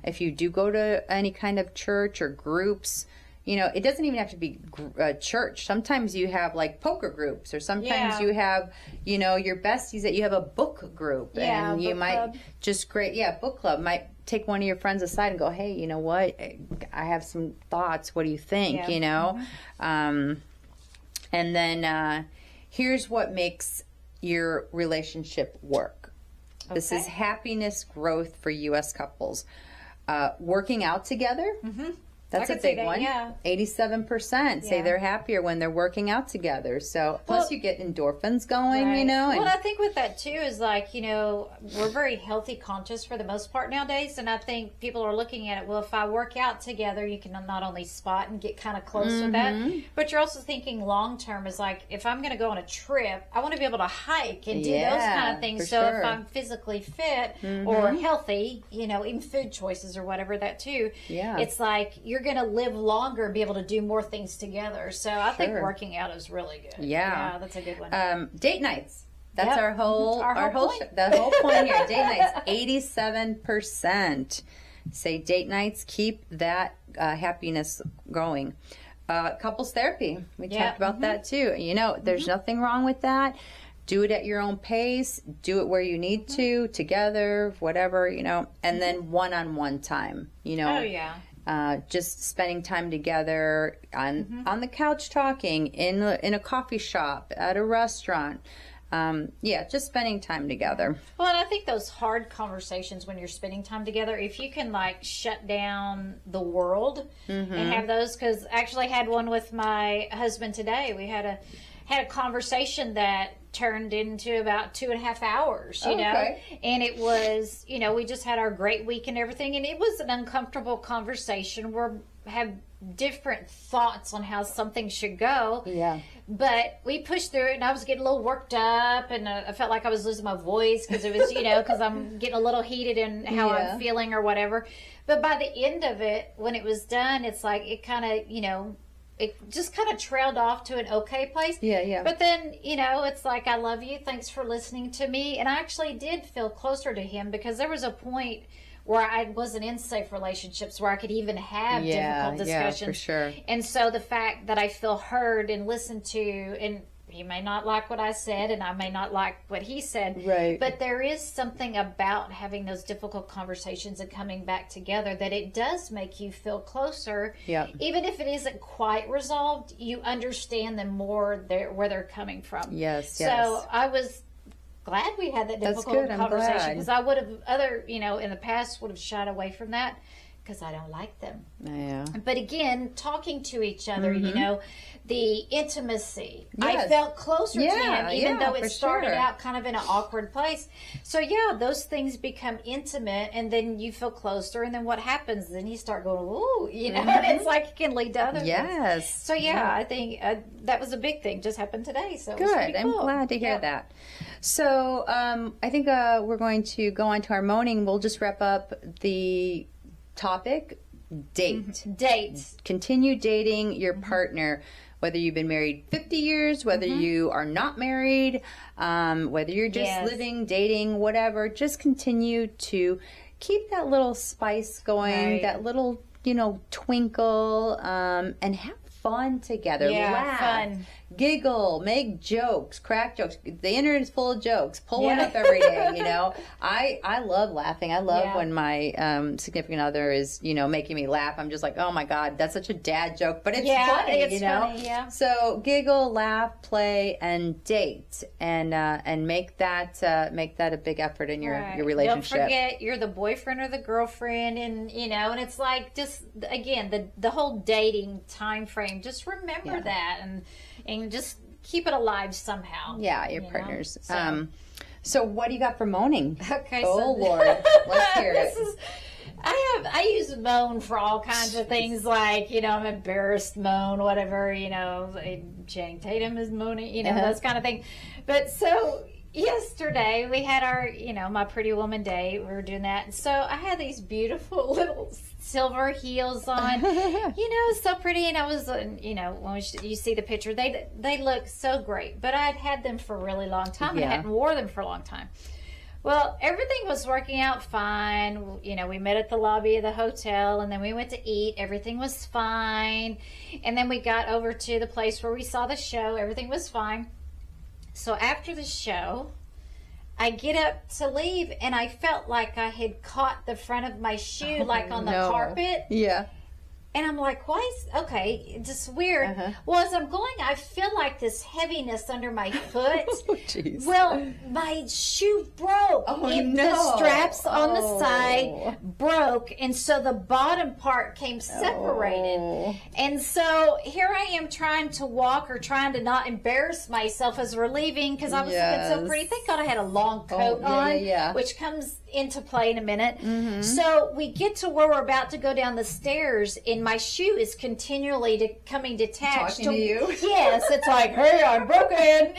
[SPEAKER 1] If you do go to any kind of church or groups, you know, it doesn't even have to be a church. Sometimes you have like poker groups, or sometimes you have, you know, your besties that you have a book group, and you might
[SPEAKER 3] club.
[SPEAKER 1] book club might take one of your friends aside and go, hey, you know what, I have some thoughts. What do you think?
[SPEAKER 3] Yeah.
[SPEAKER 1] You know, and then here's what makes your relationship work. This is
[SPEAKER 3] Okay.
[SPEAKER 1] happiness growth for U.S. couples. Working out together. That's
[SPEAKER 3] I
[SPEAKER 1] a
[SPEAKER 3] could see
[SPEAKER 1] big
[SPEAKER 3] that,
[SPEAKER 1] one.
[SPEAKER 3] yeah.
[SPEAKER 1] 87% say
[SPEAKER 3] Yeah.
[SPEAKER 1] they're happier when they're working out together. So plus you get endorphins going, you
[SPEAKER 3] Right.
[SPEAKER 1] know.
[SPEAKER 3] Well,
[SPEAKER 1] And
[SPEAKER 3] I think with that too is like, you know, we're very healthy conscious for the most part nowadays, and I think people are looking at it. Well, if I work out together, you can not only spot and get kind of close with that, but you're also thinking long term is like, if I'm going to go on a trip, I want to be able to hike and do those
[SPEAKER 1] Yeah,
[SPEAKER 3] kind of things.
[SPEAKER 1] for
[SPEAKER 3] So
[SPEAKER 1] sure.
[SPEAKER 3] if I'm physically fit or healthy, you know, even food choices or whatever that too,
[SPEAKER 1] Yeah.
[SPEAKER 3] it's like you're going to live longer and be able to do more things together. So I think
[SPEAKER 1] Sure.
[SPEAKER 3] working out is really good.
[SPEAKER 1] Yeah.
[SPEAKER 3] That's a good one.
[SPEAKER 1] date nights. That's
[SPEAKER 3] Yep.
[SPEAKER 1] our whole
[SPEAKER 3] Our whole point.
[SPEAKER 1] the whole point here. Date nights. 87% say date nights keep that happiness going. Couples therapy. We
[SPEAKER 3] Yeah.
[SPEAKER 1] talked about that too. You know, there's nothing wrong with that. Do it at your own pace. Do it where you need to, together, whatever, you know. And then one-on-one time, you know.
[SPEAKER 3] Oh, yeah.
[SPEAKER 1] Just spending time together on the couch, talking in a coffee shop, at a restaurant. Just spending time together.
[SPEAKER 3] Well, and I think those hard conversations when you're spending time together, if you can like shut down the world and have those, because I actually had one with my husband today. We had a conversation that turned into about 2.5 hours, you know,
[SPEAKER 1] Okay.
[SPEAKER 3] and it was, you know, we just had our great week and everything, and it was an uncomfortable conversation. Have different thoughts on how something should go.
[SPEAKER 1] Yeah.
[SPEAKER 3] But we pushed through it, and I was getting a little worked up, and I felt like I was losing my voice because it was, you know, because I'm getting a little heated in how
[SPEAKER 1] Yeah.
[SPEAKER 3] I'm feeling or whatever. But by the end of it, when it was done, it's like it kind of, you know, it just kind of trailed off to an okay place.
[SPEAKER 1] Yeah.
[SPEAKER 3] But then, you know, it's like, I love you. Thanks for listening to me. And I actually did feel closer to him because there was a point where I wasn't in safe relationships where I could even have difficult discussions.
[SPEAKER 1] Yeah, for sure.
[SPEAKER 3] And so the fact that I feel heard and listened to, and he may not like what I said and I may not like what he said,
[SPEAKER 1] Right.
[SPEAKER 3] but there is something about having those difficult conversations and coming back together that it does make you feel closer.
[SPEAKER 1] Yep.
[SPEAKER 3] Even if it isn't quite resolved, you understand them more where they're coming from.
[SPEAKER 1] Yes,
[SPEAKER 3] So
[SPEAKER 1] yes.
[SPEAKER 3] I was glad we had that
[SPEAKER 1] That's
[SPEAKER 3] difficult
[SPEAKER 1] good, I'm
[SPEAKER 3] conversation
[SPEAKER 1] glad.
[SPEAKER 3] because I would have in the past would have shied away from that because I don't like them.
[SPEAKER 1] Yeah.
[SPEAKER 3] But again, talking to each other, you know, the intimacy. I
[SPEAKER 1] Yes.
[SPEAKER 3] felt closer to
[SPEAKER 1] Yeah,
[SPEAKER 3] him, even
[SPEAKER 1] yeah,
[SPEAKER 3] though it
[SPEAKER 1] for
[SPEAKER 3] started
[SPEAKER 1] sure.
[SPEAKER 3] out kind of in an awkward place. So yeah, those things become intimate, and then you feel closer. And then what happens? Then you start going, ooh, you know, and it's like it can lead to other things.
[SPEAKER 1] Yes.
[SPEAKER 3] So yeah, I think that was a big thing. Just happened today. So it was
[SPEAKER 1] Good.
[SPEAKER 3] pretty
[SPEAKER 1] I'm
[SPEAKER 3] cool.
[SPEAKER 1] glad to hear
[SPEAKER 3] Yeah.
[SPEAKER 1] that. So I think we're going to go on to our moaning. We'll just wrap up the topic. Date.
[SPEAKER 3] Dates.
[SPEAKER 1] Continue dating your partner, whether you've been married 50 years, whether you are not married, whether you're just
[SPEAKER 3] Yes.
[SPEAKER 1] living, dating, whatever. Just continue to keep that little spice going,
[SPEAKER 3] Right.
[SPEAKER 1] that little, you know, twinkle, and have fun together.
[SPEAKER 3] Yeah,
[SPEAKER 1] Laugh,
[SPEAKER 3] fun.
[SPEAKER 1] giggle, make jokes, crack jokes. The internet is full of jokes. Pull one
[SPEAKER 3] Yeah.
[SPEAKER 1] up every day, you know. I love laughing. I love
[SPEAKER 3] Yeah.
[SPEAKER 1] when my significant other is, you know, making me laugh. I'm just like, oh my God, that's such a dad joke, but it's
[SPEAKER 3] Yeah,
[SPEAKER 1] funny,
[SPEAKER 3] it's
[SPEAKER 1] you know.
[SPEAKER 3] funny, yeah.
[SPEAKER 1] So giggle, laugh, play, and date, and make that a big effort in your
[SPEAKER 3] Right.
[SPEAKER 1] relationship.
[SPEAKER 3] Don't forget you're the boyfriend or the girlfriend, and you know, and it's like just again the whole dating time frame. Just remember
[SPEAKER 1] Yeah.
[SPEAKER 3] that and just keep it alive somehow.
[SPEAKER 1] Yeah, your
[SPEAKER 3] you know?
[SPEAKER 1] partners.
[SPEAKER 3] So.
[SPEAKER 1] So what do you got for moaning?
[SPEAKER 3] Okay.
[SPEAKER 1] Oh
[SPEAKER 3] so
[SPEAKER 1] Lord, let's hear
[SPEAKER 3] this
[SPEAKER 1] it.
[SPEAKER 3] is I use moan for all kinds of things, like, I'm embarrassed, moan, whatever, Channing Tatum is moaning, those kind of things. But so yesterday we had our, my Pretty Woman Day. We were doing that. And so I had these beautiful little silver heels on, so pretty. And I was, when you see the picture, they look so great. But I'd had them for a really long time and hadn't wore them for a long time. Well, everything was working out fine. We met at the lobby of the hotel, and then we went to eat. Everything was fine. And then we got over to the place where we saw the show. Everything was fine. So after the show, I get up to leave, and I felt like I had caught the front of my shoe, on the carpet.
[SPEAKER 1] Yeah.
[SPEAKER 3] And I'm like, why is, okay, it's just weird. Well, as I'm going, I feel like this heaviness under my foot.
[SPEAKER 1] Oh, jeez.
[SPEAKER 3] Well, my shoe broke. The straps on the side broke, and so the bottom part came separated. And so here I am trying to walk, or trying to not embarrass myself as we're leaving, because I was looking so pretty. Thank God I had a long coat on, which comes into play in a minute. So we get to where we're about to go down the stairs, and my shoe is continually coming detached.
[SPEAKER 1] Talking to you?
[SPEAKER 3] Yes, it's like, hey, I'm broken,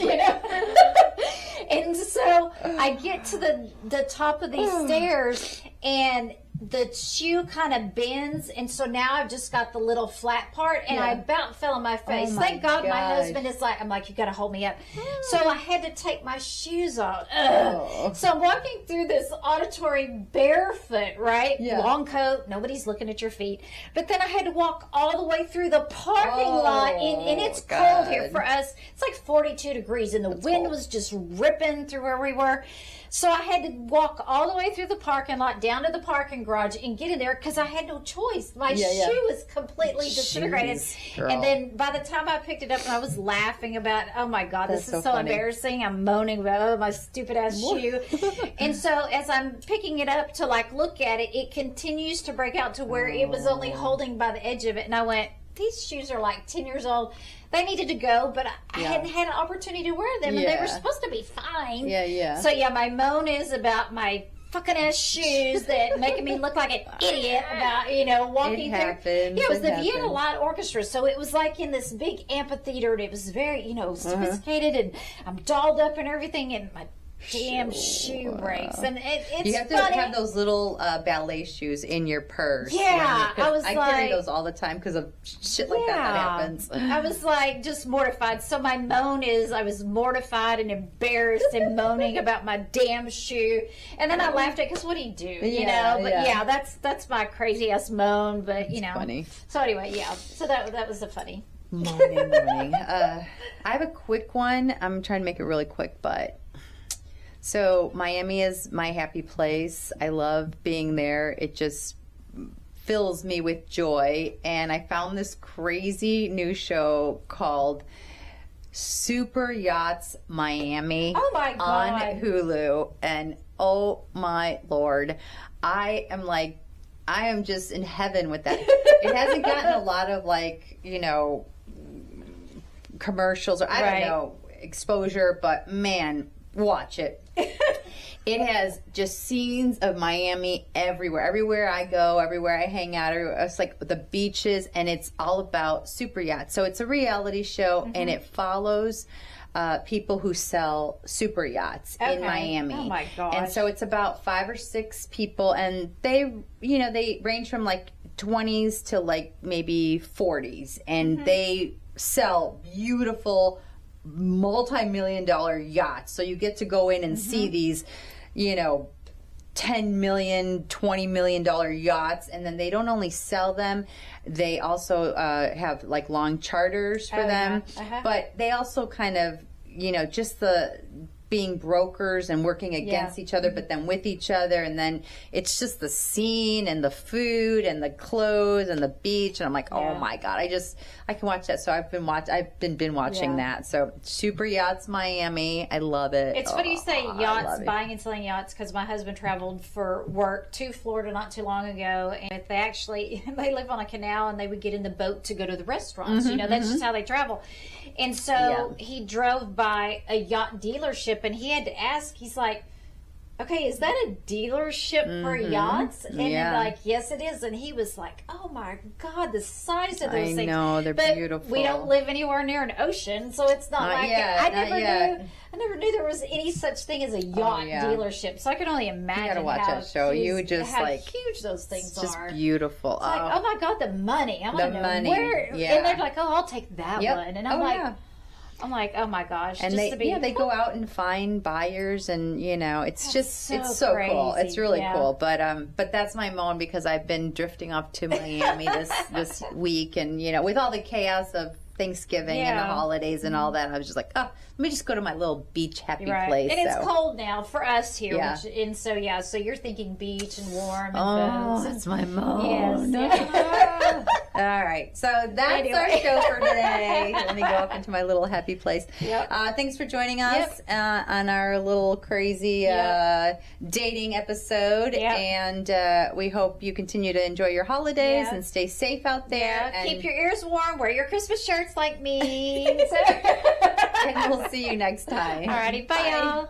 [SPEAKER 3] And so I get to the top of these stairs, and the shoe kind of bends, and so now I've just got the little flat part, and I about fell on my face. Thank God my husband is like, I'm like, you got to hold me up. So I had to take my shoes off. So I'm walking through this auditory barefoot, right? Long coat, nobody's looking at your feet. But then I had to walk all the way through the parking lot, and it's cold here for us. It's like 42 degrees, and the wind was just ripping through where we were. So I had to walk all the way through the parking lot, down to the parking garage, and get in there, because I had no choice. My shoe was completely disintegrated. And then by the time I picked it up, and I was laughing about, oh my God, this is so embarrassing. I'm moaning about, oh, my stupid ass shoe. And so as I'm picking it up to look at it, it continues to break out to where it was only holding by the edge of it. And I went, these shoes are like 10 years old. They needed to go, but I hadn't had an opportunity to wear them, and they were supposed to be fine. So my moan is about my fucking ass shoes that making me look like an idiot about, walking through. It was the Vienna Light Orchestra, so it was like in this big amphitheater, and it was very, sophisticated, and I'm dolled up and everything, and my damn shoe breaks. And it's
[SPEAKER 1] you have to
[SPEAKER 3] funny.
[SPEAKER 1] have those little ballet shoes in your purse.
[SPEAKER 3] I
[SPEAKER 1] carry those all the time because of shit like that happens.
[SPEAKER 3] I was like just mortified. So my moan is, I was mortified and embarrassed and moaning about my damn shoe. And then I laughed at, because what do you do? But that's my crazy ass moan. But
[SPEAKER 1] funny.
[SPEAKER 3] So anyway, so that was a funny
[SPEAKER 1] morning. I have a quick one. I'm trying to make it really quick, but so Miami is my happy place. I love being there. It just fills me with joy. And I found this crazy new show called Super Yachts Miami.
[SPEAKER 3] Oh my God.
[SPEAKER 1] On Hulu. And oh my Lord, I am just in heaven with that. It hasn't gotten a lot of commercials or I don't know, exposure, but man, watch it. It has just scenes of Miami everywhere. Everywhere I go, everywhere I hang out, it's like the beaches, and it's all about super yachts. So it's a reality show, and it follows people who sell super yachts in Miami.
[SPEAKER 3] Oh my gosh.
[SPEAKER 1] And so it's about 5 or 6 people, and they range from 20s to maybe 40s, and they sell beautiful multi-million-dollar yachts. So you get to go in and see these, $10 million, $20 million yachts, and then they don't only sell them, they also have long charters for them. But they also kind of, just the being brokers and working against each other, but then with each other, and then it's just the scene and the food and the clothes and the beach, and I'm like, oh my God, I can watch that. So I've been watching that. So Super Yachts Miami, I love it.
[SPEAKER 3] It's funny you say yachts, buying and selling yachts, because my husband traveled for work to Florida not too long ago, and they live on a canal, and they would get in the boat to go to the restaurants. That's just how they travel. And so he drove by a yacht dealership, and he had to ask, he's like, okay, is that a dealership for yachts? And
[SPEAKER 1] Yeah.
[SPEAKER 3] I'm like, yes, it is. And he was like, oh my God, the size of those
[SPEAKER 1] I
[SPEAKER 3] things.
[SPEAKER 1] know, they're
[SPEAKER 3] but
[SPEAKER 1] beautiful.
[SPEAKER 3] we don't live anywhere near an ocean, so it's not
[SPEAKER 1] Not
[SPEAKER 3] like
[SPEAKER 1] yet,
[SPEAKER 3] I
[SPEAKER 1] not
[SPEAKER 3] never
[SPEAKER 1] yet.
[SPEAKER 3] knew. I never knew there was any such thing as a yacht
[SPEAKER 1] yeah.
[SPEAKER 3] dealership. So I can only imagine.
[SPEAKER 1] You gotta watch
[SPEAKER 3] how
[SPEAKER 1] that show. You
[SPEAKER 3] huge-
[SPEAKER 1] just
[SPEAKER 3] how
[SPEAKER 1] like
[SPEAKER 3] huge those things
[SPEAKER 1] it's just
[SPEAKER 3] are.
[SPEAKER 1] beautiful.
[SPEAKER 3] It's like, oh my God, the money. I want
[SPEAKER 1] The
[SPEAKER 3] to know
[SPEAKER 1] money,
[SPEAKER 3] where.
[SPEAKER 1] yeah.
[SPEAKER 3] And they're like, oh, I'll take that
[SPEAKER 1] Yep.
[SPEAKER 3] one. And I'm
[SPEAKER 1] Oh,
[SPEAKER 3] like,
[SPEAKER 1] yeah.
[SPEAKER 3] I'm like, oh my gosh.
[SPEAKER 1] And
[SPEAKER 3] just to be,
[SPEAKER 1] they go out and find buyers, and it's just
[SPEAKER 3] so
[SPEAKER 1] it's so cool.
[SPEAKER 3] crazy,
[SPEAKER 1] It's really
[SPEAKER 3] yeah.
[SPEAKER 1] cool. But that's my moan because I've been drifting off to Miami this week, and with all the chaos of Thanksgiving and the
[SPEAKER 3] Yeah.
[SPEAKER 1] holidays and all that, I was just like, oh, let me just go to my little beach happy
[SPEAKER 3] Right.
[SPEAKER 1] place.
[SPEAKER 3] And it's
[SPEAKER 1] so.
[SPEAKER 3] cold now for us here.
[SPEAKER 1] Yeah.
[SPEAKER 3] So you're thinking beach and warm and
[SPEAKER 1] Oh,
[SPEAKER 3] boats.
[SPEAKER 1] that's my moan.
[SPEAKER 3] Yes.
[SPEAKER 1] All right, so that's our
[SPEAKER 3] Anyway.
[SPEAKER 1] show for today. Let me go off into my little happy place.
[SPEAKER 3] Yep.
[SPEAKER 1] Thanks for joining us on our little crazy dating episode,
[SPEAKER 3] Yep.
[SPEAKER 1] and we hope you continue to enjoy your holidays
[SPEAKER 3] Yeah.
[SPEAKER 1] and stay safe out there.
[SPEAKER 3] Yeah,
[SPEAKER 1] and,
[SPEAKER 3] keep your ears warm. Wear your Christmas shirts like me.
[SPEAKER 1] and we'll see you next time.
[SPEAKER 3] Alrighty, bye y'all.